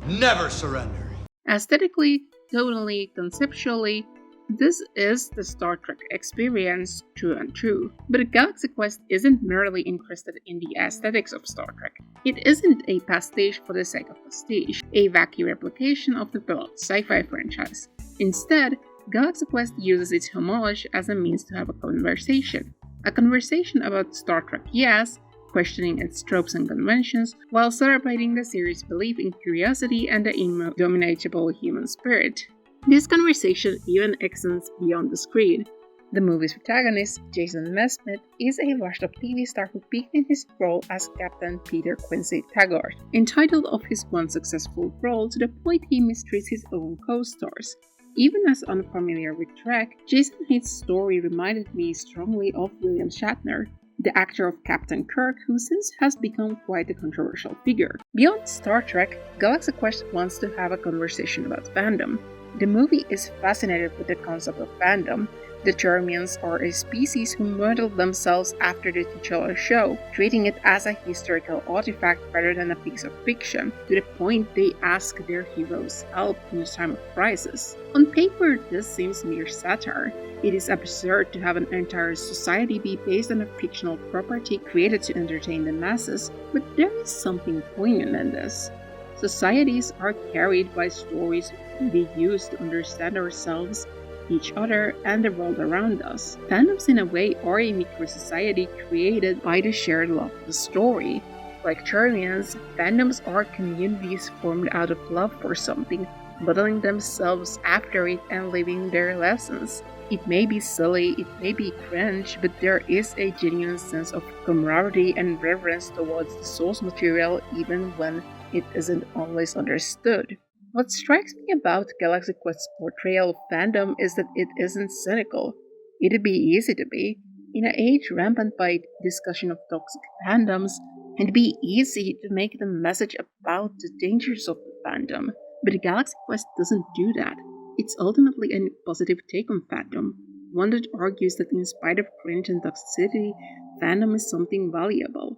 Speaker 3: never surrender.
Speaker 2: Aesthetically, tonally, conceptually, this is the Star Trek experience, true and true. But Galaxy Quest isn't merely interested in the aesthetics of Star Trek. It isn't a pastiche for the sake of pastiche, a wacky replication of the beloved sci-fi franchise. Instead, Galaxy Quest uses its homage as a means to have a conversation. A conversation about Star Trek, yes, questioning its tropes and conventions, while celebrating the series' belief in curiosity and the indomitable human spirit. This conversation even extends beyond the screen. The movie's protagonist, Jason Nesmith, is a washed-up TV star who peaked in his role as Captain Peter Quincy Taggart, entitled of his one successful role to the point he mistreats his own co-stars. Even as unfamiliar with Trek, Jason Heath's story reminded me strongly of William Shatner, the actor of Captain Kirk, who since has become quite a controversial figure. Beyond Star Trek, Galaxy Quest wants to have a conversation about fandom. The movie is fascinated with the concept of fandom. The Termians are a species who modeled themselves after the titular show, treating it as a historical artifact rather than a piece of fiction, to the point they ask their heroes' help in a time of crisis. On paper, this seems mere satire. It is absurd to have an entire society be based on a fictional property created to entertain the masses, but there is something poignant in this. Societies are carried by stories we use to understand ourselves, each other, and the world around us. Fandoms, in a way, are a micro-society created by the shared love of the story. Like Termians, fandoms are communities formed out of love for something, modeling themselves after it and living their lessons. It may be silly, it may be cringe, but there is a genuine sense of camaraderie and reverence towards the source material even when it isn't always understood. What strikes me about Galaxy Quest's portrayal of fandom is that it isn't cynical. It'd be easy to be. In an age rampant by discussion of toxic fandoms, It'd be easy to make the message about the dangers of the fandom, but Galaxy Quest doesn't do that. It's ultimately a positive take on fandom, one that argues that in spite of cringe and toxicity, fandom is something valuable.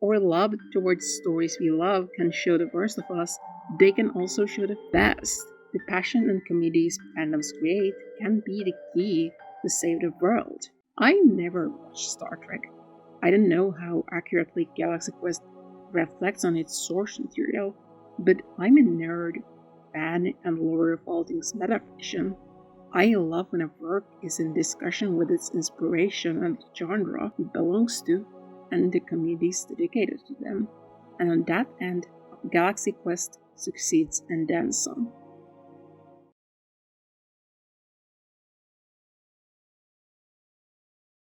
Speaker 2: Our love towards stories we love can show the worst of us, they can also show the best. The passion and communities fandoms create can be the key to save the world. I never watched Star Trek. I don't know how accurately Galaxy Quest reflects on its source material, but I'm a nerd, fan, and lover of all things metafiction. I love when a work is in discussion with its inspiration and the genre it belongs to, and the communities dedicated to them. And on that end, Galaxy Quest succeeds and then some.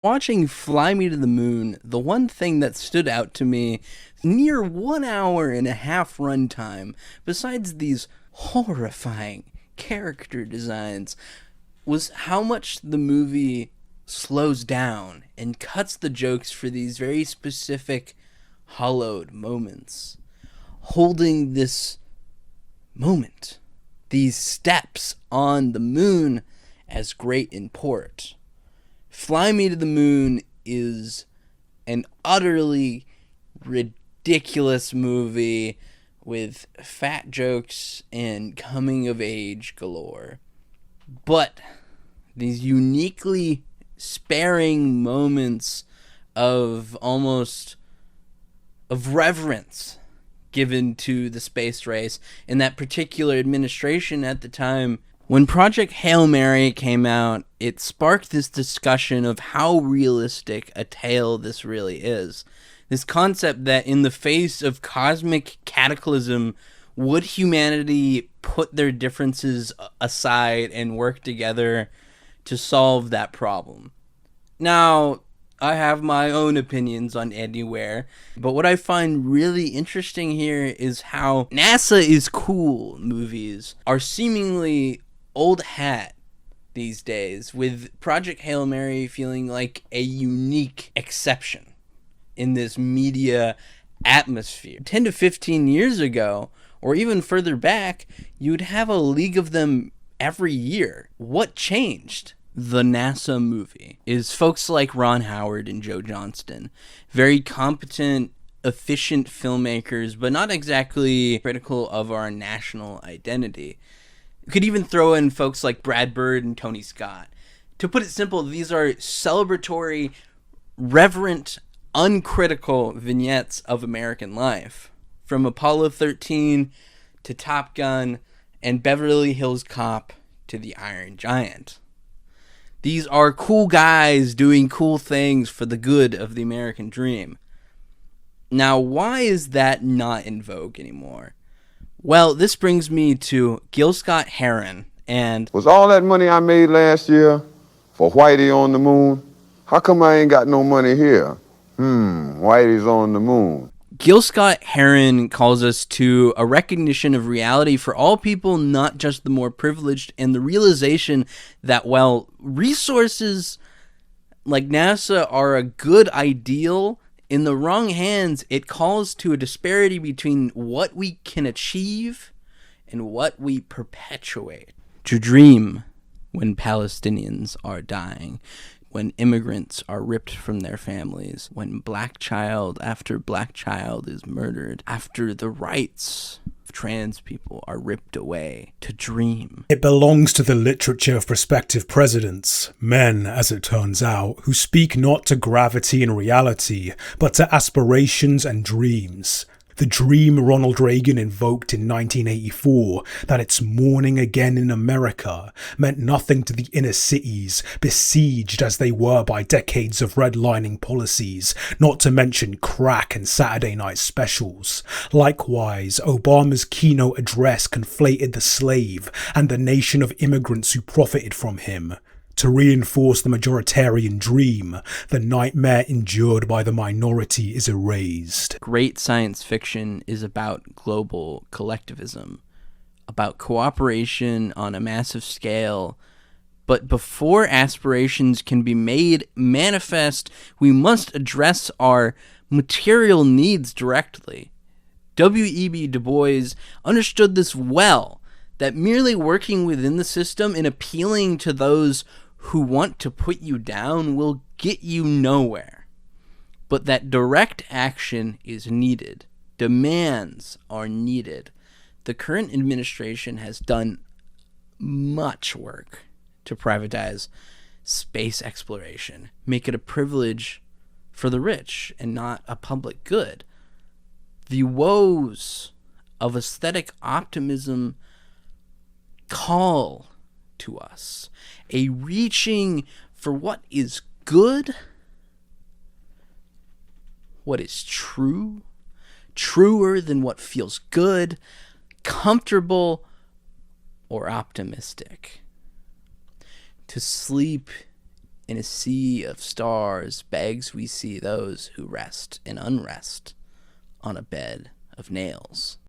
Speaker 4: Watching Fly Me to the Moon, the one thing that stood out to me, near 1 hour and a half runtime, besides these horrifying character designs, was how much the movie slows down and cuts the jokes for these very specific hollowed moments. Holding this moment, these steps on the moon, as great import. Fly Me to the Moon is an utterly ridiculous movie with fat jokes and coming of age galore. But these uniquely sparing moments of reverence given to the space race in that particular administration at the time. When Project Hail Mary came out, it sparked this discussion of how realistic a tale this really is. This concept that in the face of cosmic cataclysm, would humanity put their differences aside and work together to solve that problem? Now, I have my own opinions on Anywhere, but what I find really interesting here is how NASA is cool movies are seemingly old hat these days, with Project Hail Mary feeling like a unique exception in this media atmosphere. 10 to 15 years ago, or even further back, you'd have a league of them every year. What changed? The NASA movie is folks like Ron Howard and Joe Johnston, very competent, efficient filmmakers, but not exactly critical of our national identity. You could even throw in folks like Brad Bird and Tony Scott. To put it simple, these are celebratory, reverent, uncritical vignettes of American life. From Apollo 13 to Top Gun and Beverly Hills Cop to The Iron Giant. These are cool guys doing cool things for the good of the American dream. Now, why is that not in vogue anymore? Well, this brings me to Gil Scott-Heron and...
Speaker 6: Was all that money I made last year for Whitey on the moon? How come I ain't got no money here? Whitey's on the moon.
Speaker 4: Gil Scott-Heron calls us to a recognition of reality for all people, not just the more privileged, and the realization that while resources like NASA are a good ideal, in the wrong hands, it calls to a disparity between what we can achieve and what we perpetuate. To dream when Palestinians are dying, when immigrants are ripped from their families, when black child after black child is murdered, after the rights of trans people are ripped away. To dream.
Speaker 8: It belongs to the literature of prospective presidents, men, as it turns out, who speak not to gravity and reality, but to aspirations and dreams. The dream Ronald Reagan invoked in 1984, that it's morning again in America, meant nothing to the inner cities, besieged as they were by decades of redlining policies, not to mention crack and Saturday night specials. Likewise, Obama's keynote address conflated the slave and the nation of immigrants who profited from him. To reinforce the majoritarian dream, the nightmare endured by the minority is erased.
Speaker 4: Great science fiction is about global collectivism, about cooperation on a massive scale But before aspirations can be made manifest, we must address our material needs directly. W.E.B. Du Bois understood this well, that merely working within the system and appealing to those who want to put you down will get you nowhere. But that direct action is needed. Demands are needed. The current administration has done much work to privatize space exploration, make it a privilege for the rich and not a public good. The woes of aesthetic optimism call to us, a reaching for what is good, what is true, truer than what feels good, comfortable, or optimistic. To sleep in a sea of stars begs we see those who rest in unrest on a bed of nails.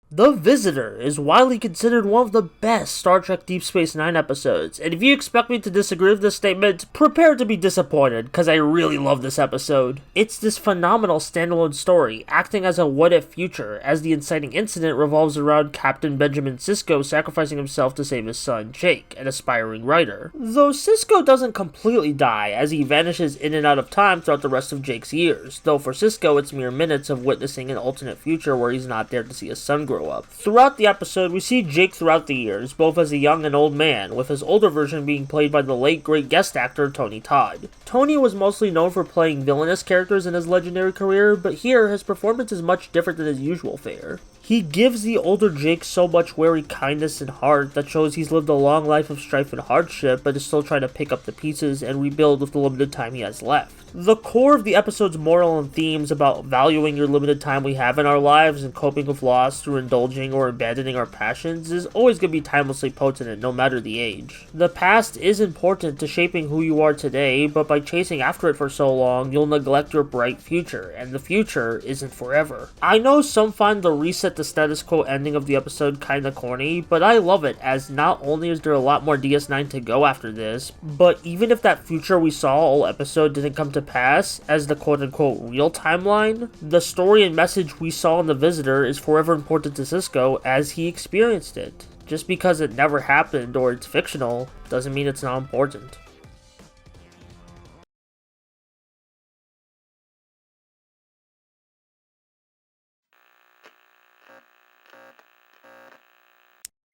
Speaker 7: The Visitor is widely considered one of the best Star Trek Deep Space Nine episodes, and if you expect me to disagree with this statement, prepare to be disappointed, because I really love this episode. It's this phenomenal standalone story, acting as a what-if future, as the inciting incident revolves around Captain Benjamin Sisko sacrificing himself to save his son, Jake, an aspiring writer. Though Sisko doesn't completely die, as he vanishes in and out of time throughout the rest of Jake's years, though for Sisko it's mere minutes of witnessing an alternate future where he's not there to see his son grow up. Throughout the episode, we see Jake throughout the years, both as a young and old man, with his older version being played by the late great guest actor Tony Todd. Tony was mostly known for playing villainous characters in his legendary career, but here his performance is much different than his usual fare. He gives the older Jake so much wary kindness and heart that shows he's lived a long life of strife and hardship, but is still trying to pick up the pieces and rebuild with the limited time he has left. The core of the episode's moral and themes about valuing your limited time we have in our lives and coping with loss through indulging or abandoning our passions is always going to be timelessly potent no matter the age. The past is important to shaping who you are today, but by chasing after it for so long, you'll neglect your bright future, and the future isn't forever. I know some find the reset the status quo ending of the episode kinda corny, but I love it, as not only is there a lot more DS9 to go after this, but even if that future we saw all episode didn't come to pass as the quote-unquote real timeline, the story and message we saw in The Visitor is forever important to Sisko as he experienced it. Just because it never happened or it's fictional doesn't mean it's not important.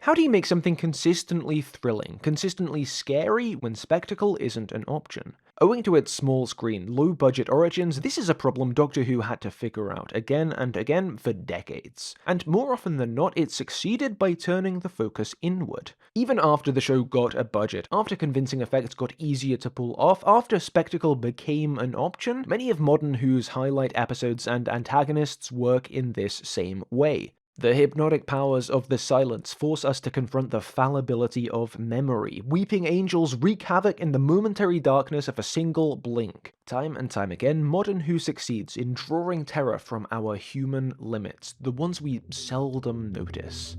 Speaker 9: How do you make something consistently thrilling, consistently scary when spectacle isn't an option? Owing to its small screen, low budget origins, this is a problem Doctor Who had to figure out again and again for decades. And more often than not, it succeeded by turning the focus inward. Even after the show got a budget, after convincing effects got easier to pull off, after spectacle became an option, many of modern Who's highlight episodes and antagonists work in this same way. The hypnotic powers of the silence force us to confront the fallibility of memory. Weeping angels wreak havoc in the momentary darkness of a single blink. Time and time again, modern Who succeeds in drawing terror from our human limits, the ones we seldom notice.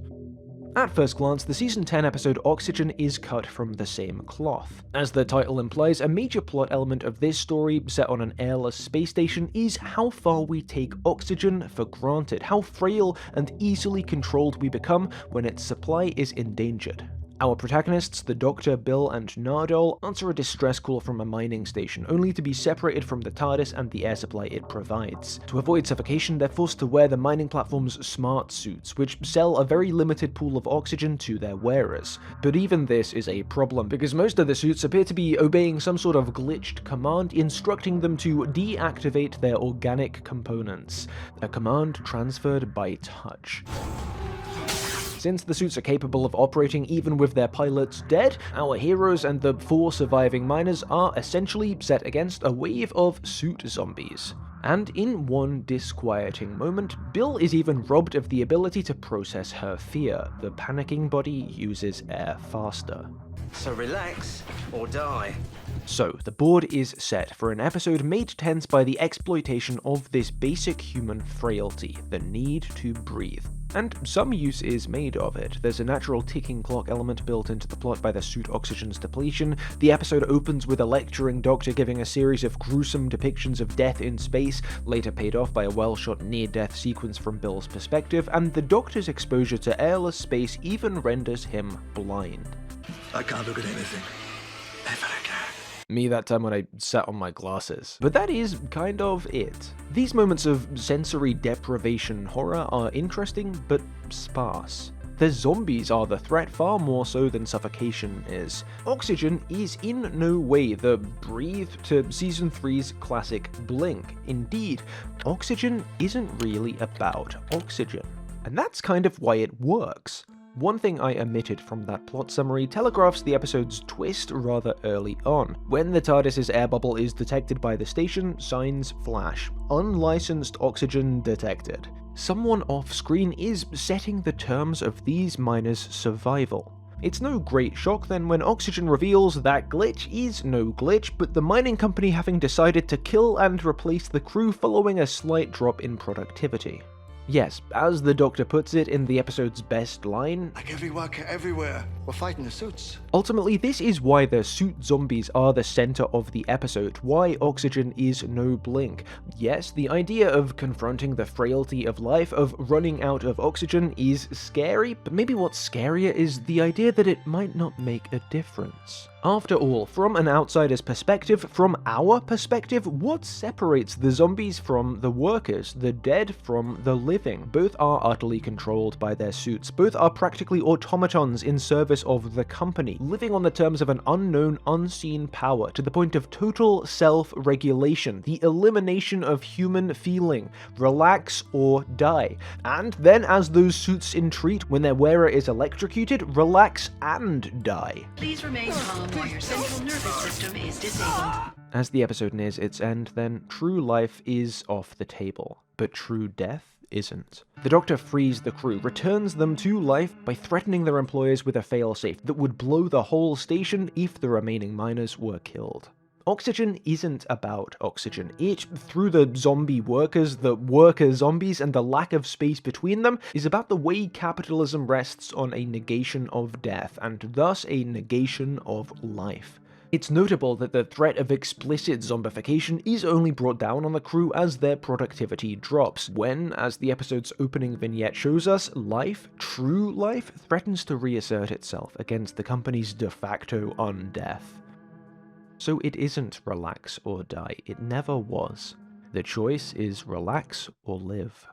Speaker 9: At first glance, the Season 10 episode Oxygen is cut from the same cloth. As the title implies, a major plot element of this story, set on an airless space station, is how far we take oxygen for granted, how frail and easily controlled we become when its supply is endangered. Our protagonists, the Doctor, Bill, and Nardole, answer a distress call from a mining station, only to be separated from the TARDIS and the air supply it provides. To avoid suffocation, they're forced to wear the mining platform's smart suits, which sell a very limited pool of oxygen to their wearers. But even this is a problem, because most of the suits appear to be obeying some sort of glitched command instructing them to deactivate their organic components, a command transferred by touch. Since the suits are capable of operating even with their pilots dead, our heroes and the 4 surviving miners are essentially set against a wave of suit zombies. And in one disquieting moment, Bill is even robbed of the ability to process her fear. The panicking body uses air faster.
Speaker 11: So relax, or die.
Speaker 9: So, the board is set for an episode made tense by the exploitation of this basic human frailty, the need to breathe. And some use is made of it. There's a natural ticking clock element built into the plot by the suit oxygen's depletion. The episode opens with a lecturing doctor giving a series of gruesome depictions of death in space, later paid off by a well-shot near-death sequence from Bill's perspective, and the doctor's exposure to airless space even renders him blind.
Speaker 11: I can't look at anything. Ever again.
Speaker 9: Me that time when I sat on my glasses. But that is kind of it. These moments of sensory deprivation horror are interesting, but sparse. The zombies are the threat far more so than suffocation is. Oxygen is in no way the breathe to Season 3's classic Blink. Indeed, oxygen isn't really about oxygen. And that's kind of why it works. One thing I omitted from that plot summary telegraphs the episode's twist rather early on. When the TARDIS's air bubble is detected by the station, signs flash. Unlicensed oxygen detected. Someone off-screen is setting the terms of these miners' survival. It's no great shock then when Oxygen reveals that glitch is no glitch, but the mining company having decided to kill and replace the crew following a slight drop in productivity. Yes, as the Doctor puts it in the episode's best line,
Speaker 11: like every worker everywhere, we're fighting the suits.
Speaker 9: Ultimately, this is why the suit zombies are the center of the episode, why Oxygen is no Blink. Yes, the idea of confronting the frailty of life, of running out of oxygen, is scary, but maybe what's scarier is the idea that it might not make a difference. After all, from an outsider's perspective, from our perspective, what separates the zombies from the workers, the dead from the living? Both are utterly controlled by their suits, both are practically automatons in service of the company, living on the terms of an unknown, unseen power, to the point of total self-regulation, the elimination of human feeling, relax or die. And then as those suits entreat when their wearer is electrocuted, relax and die.
Speaker 12: Please remain calm while your central nervous system is disabled.
Speaker 9: As the episode nears its end, then true life is off the table, but true death isn't. The Doctor frees the crew, returns them to life by threatening their employers with a failsafe that would blow the whole station if the remaining miners were killed. Oxygen isn't about oxygen. It, through the zombie workers, the worker zombies, and the lack of space between them, is about the way capitalism rests on a negation of death, and thus a negation of life. It's notable that the threat of explicit zombification is only brought down on the crew as their productivity drops, when, as the episode's opening vignette shows us, life, true life, threatens to reassert itself against the company's de facto undeath. So it isn't relax or die, it never was. The choice is relax or live.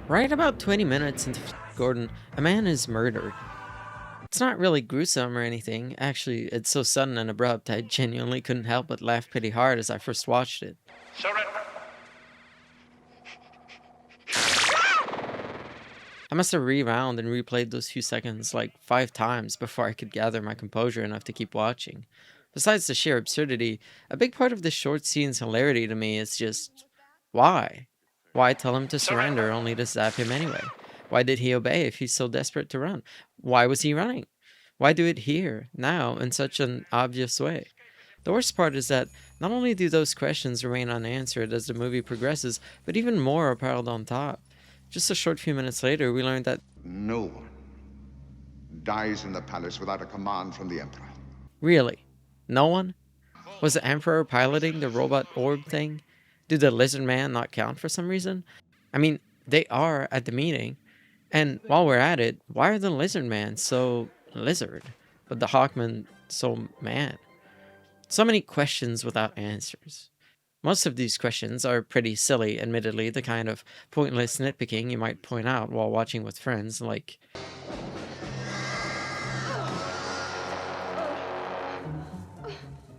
Speaker 13: Right about 20 minutes into Gordon, a man is murdered. It's not really gruesome or anything. Actually, it's so sudden and abrupt, I genuinely couldn't help but laugh pretty hard as I first watched it. I must have rewound and replayed those few seconds like 5 times before I could gather my composure enough to keep watching. Besides the sheer absurdity, a big part of this short scene's hilarity to me is just, why? Why tell him to surrender only to zap him anyway? Why did he obey if he's so desperate to run? Why was he running? Why do it here, now, in such an obvious way? The worst part is that not only do those questions remain unanswered as the movie progresses, but even more are piled on top. Just a short few minutes later, we learned that
Speaker 23: no one dies in the palace without a command from the Emperor.
Speaker 13: Really? No one? Was the Emperor piloting the robot orb thing? Did the lizard man not count for some reason? I mean, they are at the meeting. And while we're at it, why are the lizard man so lizard, but the Hawkman so man? So many questions without answers. Most of these questions are pretty silly, admittedly, the kind of pointless nitpicking you might point out while watching with friends, like...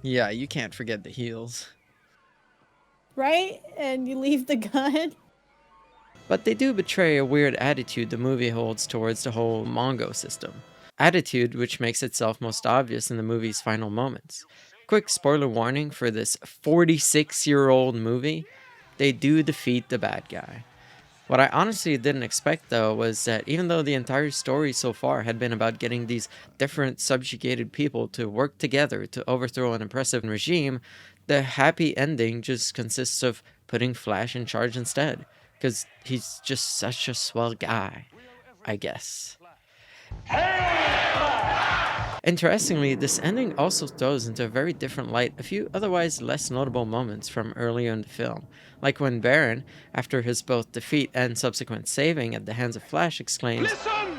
Speaker 13: Yeah, you can't forget the heels.
Speaker 15: Right? And you leave the gun?
Speaker 13: But they do betray a weird attitude the movie holds towards the whole Mongo system. Attitude which makes itself most obvious in the movie's final moments. Quick spoiler warning for this 46-year-old movie, they do defeat the bad guy. What I honestly didn't expect, though, was that even though the entire story so far had been about getting these different subjugated people to work together to overthrow an oppressive regime, the happy ending just consists of putting Flash in charge instead, because he's just such a swell guy, I guess. Interestingly, this ending also throws into a very different light a few otherwise less notable moments from earlier in the film, like when Baron, after his both defeat and subsequent saving at the hands of Flash, exclaims,
Speaker 5: "Listen!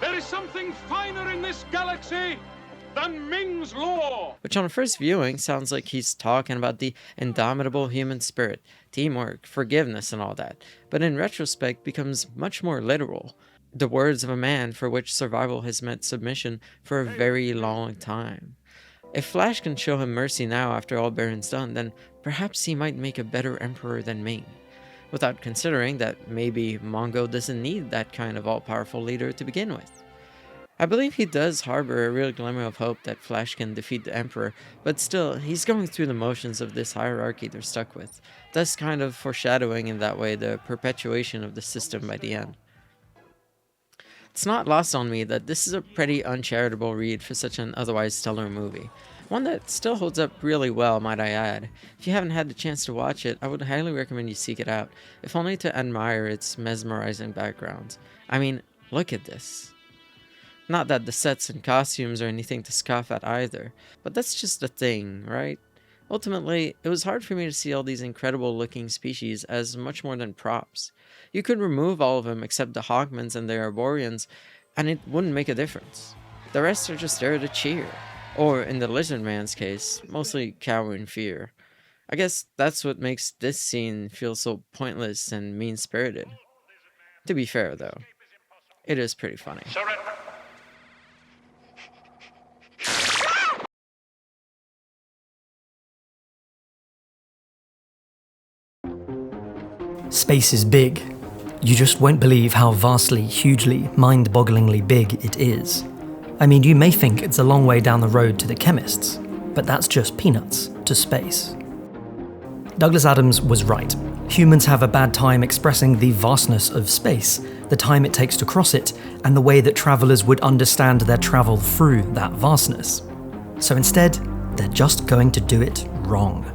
Speaker 5: There is something finer in this galaxy than Ming's law!"
Speaker 13: Which on first viewing sounds like he's talking about the indomitable human spirit, teamwork, forgiveness, and all that, but in retrospect becomes much more literal. The words of a man for which survival has meant submission for a very long time. If Flash can show him mercy now after all Baron's done, then perhaps he might make a better emperor than Ming, without considering that maybe Mongo doesn't need that kind of all-powerful leader to begin with. I believe he does harbor a real glimmer of hope that Flash can defeat the Emperor, but still, he's going through the motions of this hierarchy they're stuck with, thus kind of foreshadowing in that way the perpetuation of the system by the end. It's not lost on me that this is a pretty uncharitable read for such an otherwise stellar movie. One that still holds up really well, might I add. If you haven't had the chance to watch it, I would highly recommend you seek it out, if only to admire its mesmerizing backgrounds. I mean, look at this. Not that the sets and costumes are anything to scoff at either, but that's just the thing, right? Ultimately, it was hard for me to see all these incredible looking species as much more than props. You could remove all of them except the Hawkmans and the Arborians, and it wouldn't make a difference. The rest are just there to cheer. Or, in the Lizard Man's case, mostly cower in fear. I guess that's what makes this scene feel so pointless and mean-spirited. To be fair, though, it is pretty funny.
Speaker 10: Space is big. You just won't believe how vastly, hugely, mind-bogglingly big it is. I mean, you may think it's a long way down the road to the chemists, but that's just peanuts to space. Douglas Adams was right. Humans have a bad time expressing the vastness of space, the time it takes to cross it, and the way that travelers would understand their travel through that vastness. So instead, they're just going to do it wrong.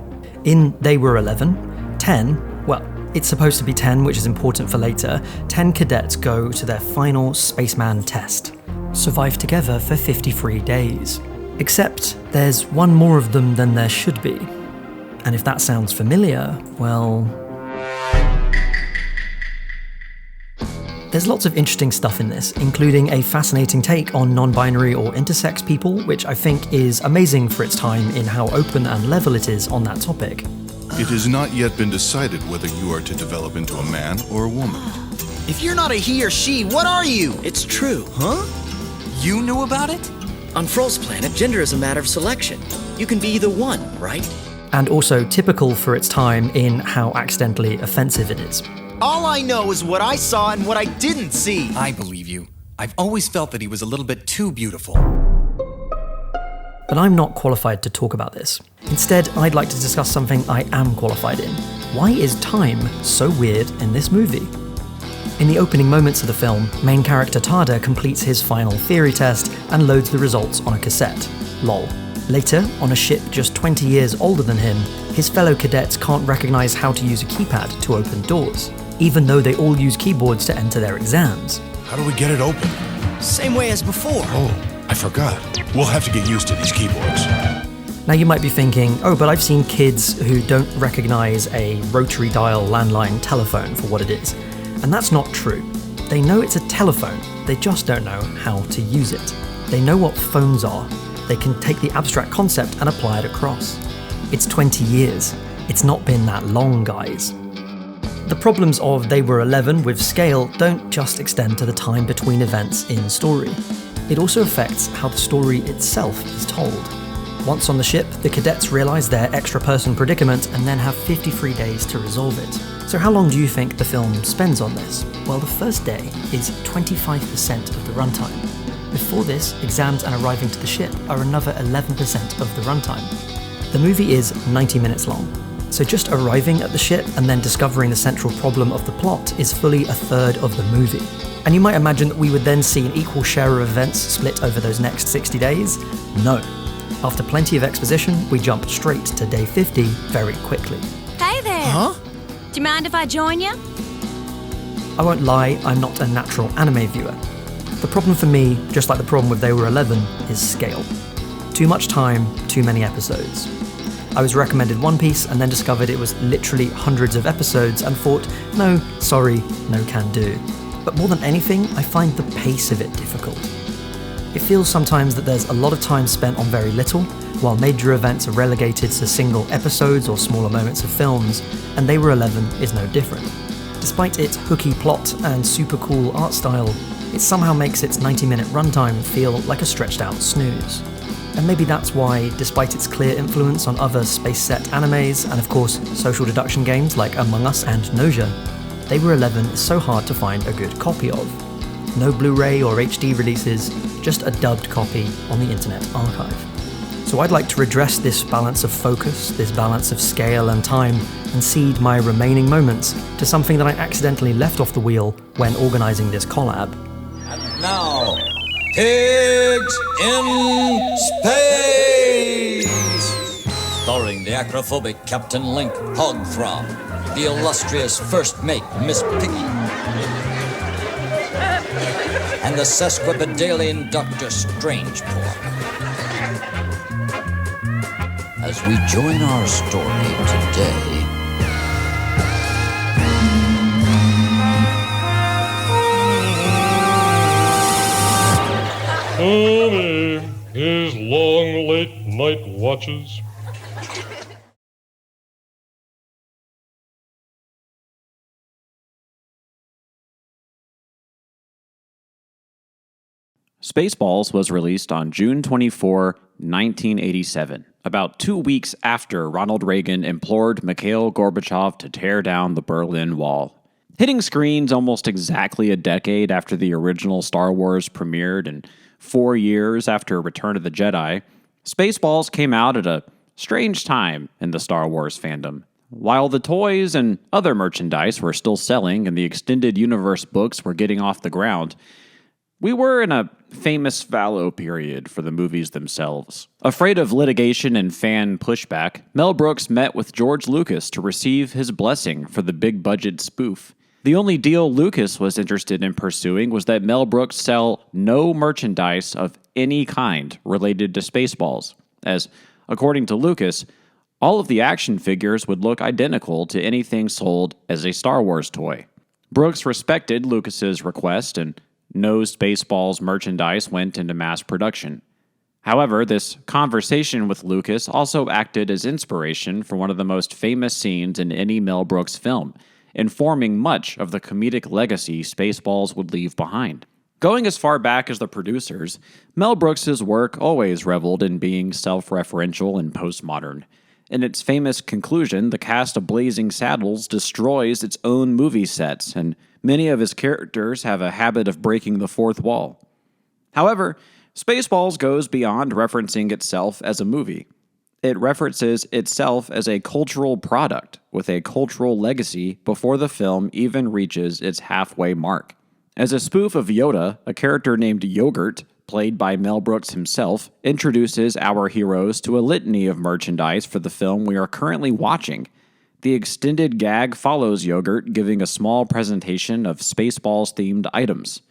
Speaker 10: In They Were 11, 10, well, it's supposed to be 10, which is important for later, 10 cadets go to their final spaceman test. Survive together for 53 days. Except there's one more of them than there should be. And if that sounds familiar, well... There's lots of interesting stuff in this, including a fascinating take on non-binary or intersex people, which I think is amazing for its time in how open and level it is on that topic.
Speaker 14: It has not yet been decided whether you are to develop into a man or a woman.
Speaker 16: If you're not a he or she, what are you? It's true. Huh? You knew about it? On Froll's planet, gender is a matter of selection. You can be either one, right?
Speaker 10: And also typical for its time in how accidentally offensive it is.
Speaker 16: All I know is what I saw and what I didn't see.
Speaker 25: I believe you. I've always felt that he was a little bit too beautiful.
Speaker 10: But I'm not qualified to talk about this. Instead, I'd like to discuss something I am qualified in. Why is time so weird in this movie? In the opening moments of the film, main character Tada completes his final theory test and loads the results on a cassette. Lol. Later, on a ship just 20 years older than him, his fellow cadets can't recognize how to use a keypad to open doors, even though they all use keyboards to enter their exams.
Speaker 14: How do we get it open?
Speaker 16: Same way as before.
Speaker 14: Oh, I forgot. We'll have to get used to these keyboards.
Speaker 10: Now you might be thinking, oh, but I've seen kids who don't recognize a rotary dial landline telephone for what it is. And that's not true. They know it's a telephone, they just don't know how to use it. They know what phones are. They can take the abstract concept and apply it across. It's 20 years. It's not been that long, guys. The problems of They Were 11 with scale don't just extend to the time between events in story. It also affects how the story itself is told. Once on the ship, the cadets realize their extra-person predicament and then have 53 days to resolve it. So how long do you think the film spends on this? Well, the first day is 25% of the runtime. Before this, exams and arriving to the ship are another 11% of the runtime. The movie is 90 minutes long. So just arriving at the ship and then discovering the central problem of the plot is fully a third of the movie. And you might imagine that we would then see an equal share of events split over those next 60 days. No. After plenty of exposition, we jump straight to day 50 very quickly.
Speaker 17: Hey there!
Speaker 10: Huh?
Speaker 17: Do you mind if I join you?
Speaker 10: I won't lie, I'm not a natural anime viewer. The problem for me, just like the problem with They Were 11, is scale. Too much time, too many episodes. I was recommended One Piece and then discovered it was literally hundreds of episodes and thought, no, sorry, no can do. But more than anything, I find the pace of it difficult. It feels sometimes that there's a lot of time spent on very little, while major events are relegated to single episodes or smaller moments of films, and They Were 11 is no different. Despite its hooky plot and super cool art style, it somehow makes its 90-minute runtime feel like a stretched out snooze. And maybe that's why, despite its clear influence on other space-set animes, and of course social deduction games like Among Us and Noja, They Were 11 is so hard to find a good copy of. No Blu-ray or HD releases, just a dubbed copy on the Internet Archive. So I'd like to redress this balance of focus, this balance of scale and time, and cede my remaining moments to something that I accidentally left off the wheel when organising this collab.
Speaker 18: And now, Pigs in Space! Starring the acrophobic Captain Link Hogthrob, the illustrious First Mate Miss Piggy, and the sesquipedalian Dr. Strangepaw. As we join our story today,
Speaker 5: his long late night watches.
Speaker 19: Spaceballs was released on June 24, 1987, about 2 weeks after Ronald Reagan implored Mikhail Gorbachev to tear down the Berlin Wall. Hitting screens almost exactly a decade after the original Star Wars premiered and 4 years after Return of the Jedi, Spaceballs came out at a strange time in the Star Wars fandom. While the toys and other merchandise were still selling and the extended universe books were getting off the ground, we were in a famous fallow period for the movies themselves. Afraid of litigation and fan pushback, Mel Brooks met with George Lucas to receive his blessing for the big-budget spoof. The only deal Lucas was interested in pursuing was that Mel Brooks sell no merchandise of any kind related to Spaceballs, as, according to Lucas, all of the action figures would look identical to anything sold as a Star Wars toy. Brooks respected Lucas's request, and no Spaceballs merchandise went into mass production. However, this conversation with Lucas also acted as inspiration for one of the most famous scenes in any Mel Brooks film, informing much of the comedic legacy Spaceballs would leave behind. Going as far back as the producers, Mel Brooks's work always reveled in being self-referential and postmodern. In its famous conclusion, the cast of Blazing Saddles destroys its own movie sets, and many of his characters have a habit of breaking the fourth wall. However, Spaceballs goes beyond referencing itself as a movie. It references itself as a cultural product with a cultural legacy before the film even reaches its halfway mark. As a spoof of Yoda, a character named Yogurt, played by Mel Brooks himself, introduces our heroes to a litany of merchandise for the film we are currently watching. The extended gag follows Yogurt giving a small presentation of Spaceballs-themed items.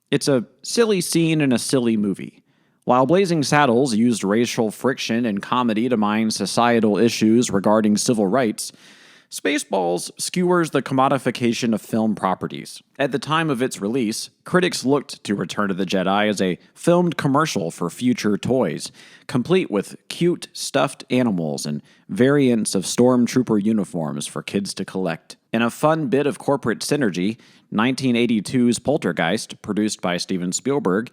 Speaker 19: It's a silly scene in a silly movie. While Blazing Saddles used racial friction and comedy to mine societal issues regarding civil rights, Spaceballs skewers the commodification of film properties. At the time of its release, critics looked to Return of the Jedi as a filmed commercial for future toys, complete with cute, stuffed animals and variants of stormtrooper uniforms for kids to collect. In a fun bit of corporate synergy, 1982's Poltergeist, produced by Steven Spielberg,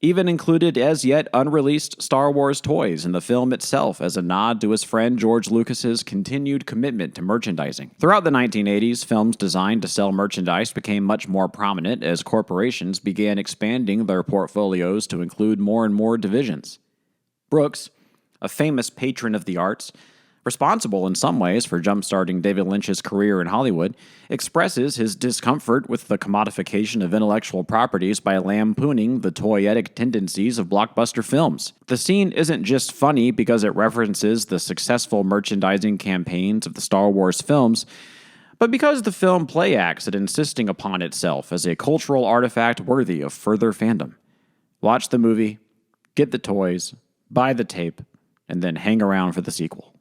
Speaker 19: even included as yet unreleased Star Wars toys in the film itself as a nod to his friend George Lucas's continued commitment to merchandising. Throughout the 1980s, films designed to sell merchandise became much more prominent as corporations began expanding their portfolios to include more and more divisions. Brooks, a famous patron of the arts, responsible in some ways for jump-starting David Lynch's career in Hollywood, expresses his discomfort with the commodification of intellectual properties by lampooning the toyetic tendencies of blockbuster films. The scene isn't just funny because it references the successful merchandising campaigns of the Star Wars films, but because the film play acts at insisting upon itself as a cultural artifact worthy of further fandom. Watch the movie, get the toys, buy the tape, and then hang around for the sequel.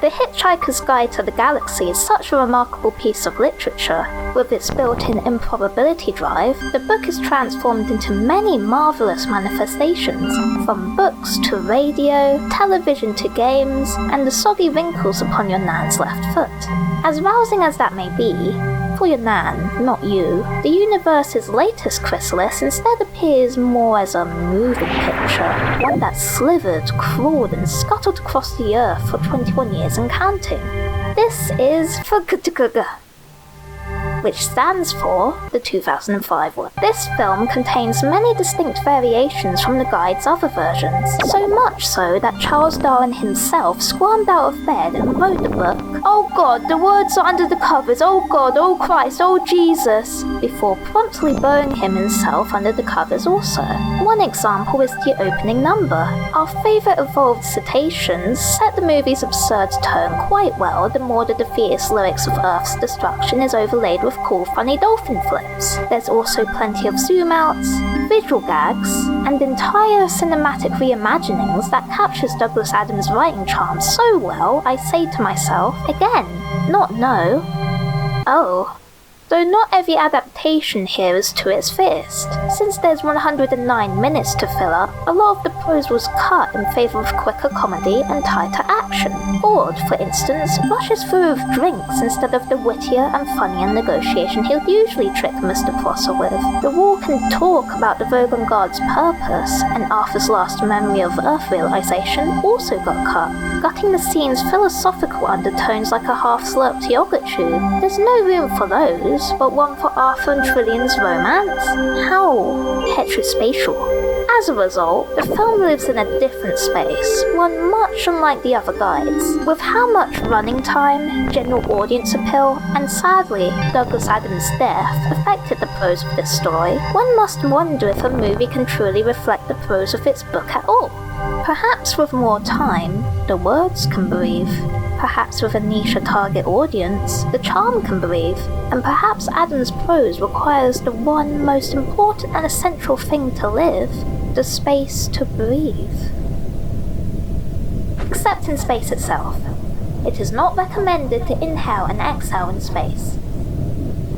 Speaker 1: The Hitchhiker's Guide to the Galaxy is such a remarkable piece of literature. With its built-in improbability drive, the book is transformed into many marvelous manifestations, from books to radio, television to games, and the soggy wrinkles upon your nan's left foot. As rousing as that may be, for your nan, not you, the universe's latest chrysalis instead appears more as a moving picture, one that slithered, crawled, and scuttled across the earth for 21 years and counting. This is FGTGG, which stands for the 2005 one. This film contains many distinct variations from the guide's other versions, so much so that Charles Darwin himself squirmed out of bed and wrote the book, "Oh God, the words are under the covers, oh God, oh Christ, oh Jesus," before promptly burying himself under the covers also. One example is the opening number. Our favourite evolved cetaceans set the movie's absurd tone quite well the more the defeatist lyrics of Earth's destruction is overlaid with cool funny dolphin flips. There's also plenty of zoom outs, visual gags, and entire cinematic reimaginings that captures Douglas Adams' writing charm so well I say to myself, again, not no, oh. Though not every adaptation here is to its fist. Since there's 109 minutes to fill up, a lot of the prose was cut in favour of quicker comedy and tighter action. Ford, for instance, rushes through with drinks instead of the wittier and funnier negotiation he'll usually trick Mr. Prosser with. The war can talk about the Vogon Guard's purpose, and Arthur's last memory of Earth realization also got cut, gutting the scene's philosophical undertones like a half-slurped yogurt tube. There's no room for those, but one for Arthur and Trillian's romance? How heterospatial. As a result, the film lives in a different space, one much unlike the other guides. With how much running time, general audience appeal, and sadly, Douglas Adams' death affected the prose of this story, one must wonder if a movie can truly reflect the prose of its book at all. Perhaps with more time, the words can breathe. Perhaps with a niche target audience, the charm can breathe. And perhaps Adams' prose requires the one most important and essential thing to live, the space to breathe. Except in space itself. It is not recommended to inhale and exhale in space.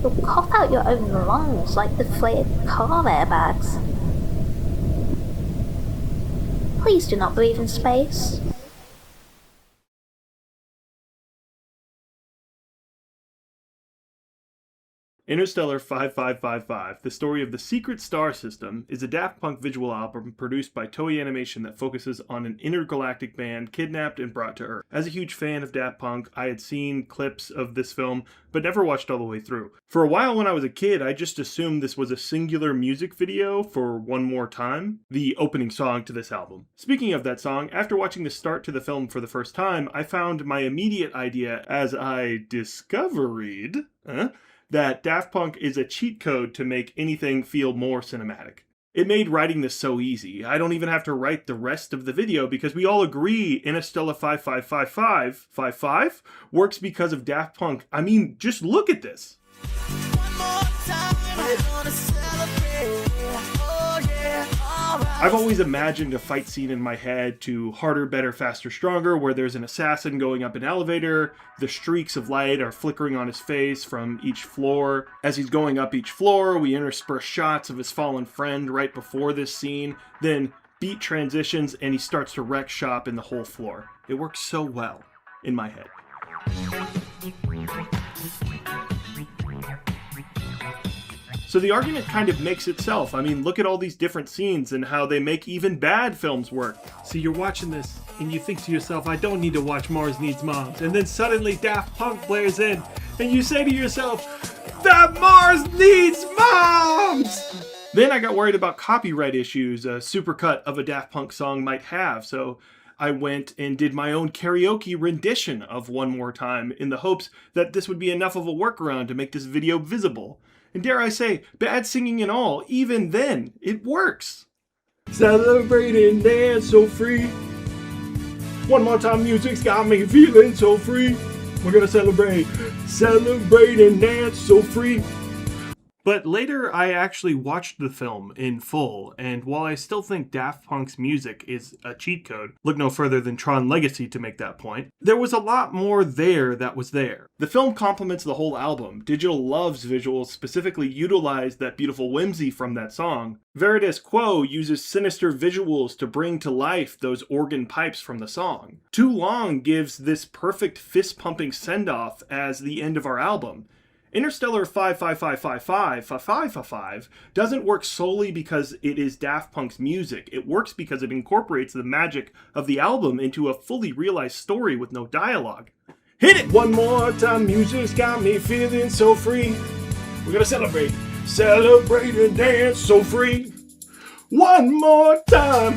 Speaker 1: You'll cough out your own lungs like deflated car airbags. Please do not breathe in space.
Speaker 20: Interstellar 5555, The Story of the Secret Star System, is a Daft Punk visual album produced by Toei Animation that focuses on an intergalactic band kidnapped and brought to Earth. As a huge fan of Daft Punk, I had seen clips of this film, but never watched all the way through. For a while when I was a kid, I just assumed this was a singular music video for One More Time, the opening song to this album. Speaking of that song, after watching the start to the film for the first time, I found my immediate idea as I discovered that Daft Punk is a cheat code to make anything feel more cinematic. It made writing this so easy. I don't even have to write the rest of the video because we all agree Interstellar 5555 works because of Daft Punk. I mean, just look at this. I've always imagined a fight scene in my head to Harder, Better, Faster, Stronger, where there's an assassin going up an elevator, the streaks of light are flickering on his face from each floor. As he's going up each floor, we intersperse shots of his fallen friend right before this scene, then beat transitions and he starts to wreck shop in the whole floor. It works so well in my head. So the argument kind of makes itself. I mean, look at all these different scenes and how they make even bad films work.
Speaker 2: So you're watching this and you think to yourself, I don't need to watch Mars Needs Moms. And then suddenly Daft Punk blares in and you say to yourself, that Mars needs moms!
Speaker 20: Then I got worried about copyright issues a supercut of a Daft Punk song might have, so I went and did my own karaoke rendition of One More Time in the hopes that this would be enough of a workaround to make this video visible. And dare I say, bad singing and all, even then, it works.
Speaker 2: Celebrating, dance so free. One more time, music's got me feeling so free. We're gonna celebrate and dance so free.
Speaker 20: But later, I actually watched the film in full, and while I still think Daft Punk's music is a cheat code, look no further than Tron Legacy to make that point, there was a lot more there that was there. The film complements the whole album. Digital Love's visuals specifically utilize that beautiful whimsy from that song. Veritas Quo uses sinister visuals to bring to life those organ pipes from the song. Too Long gives this perfect fist-pumping send-off as the end of our album. Interstellar 55555 doesn't work solely because it is Daft Punk's music. It works because it incorporates the magic of the album into a fully realized story with no dialogue.
Speaker 2: Hit it! One more time, music's got me feeling so free. We're gonna celebrate and dance so free. One more time.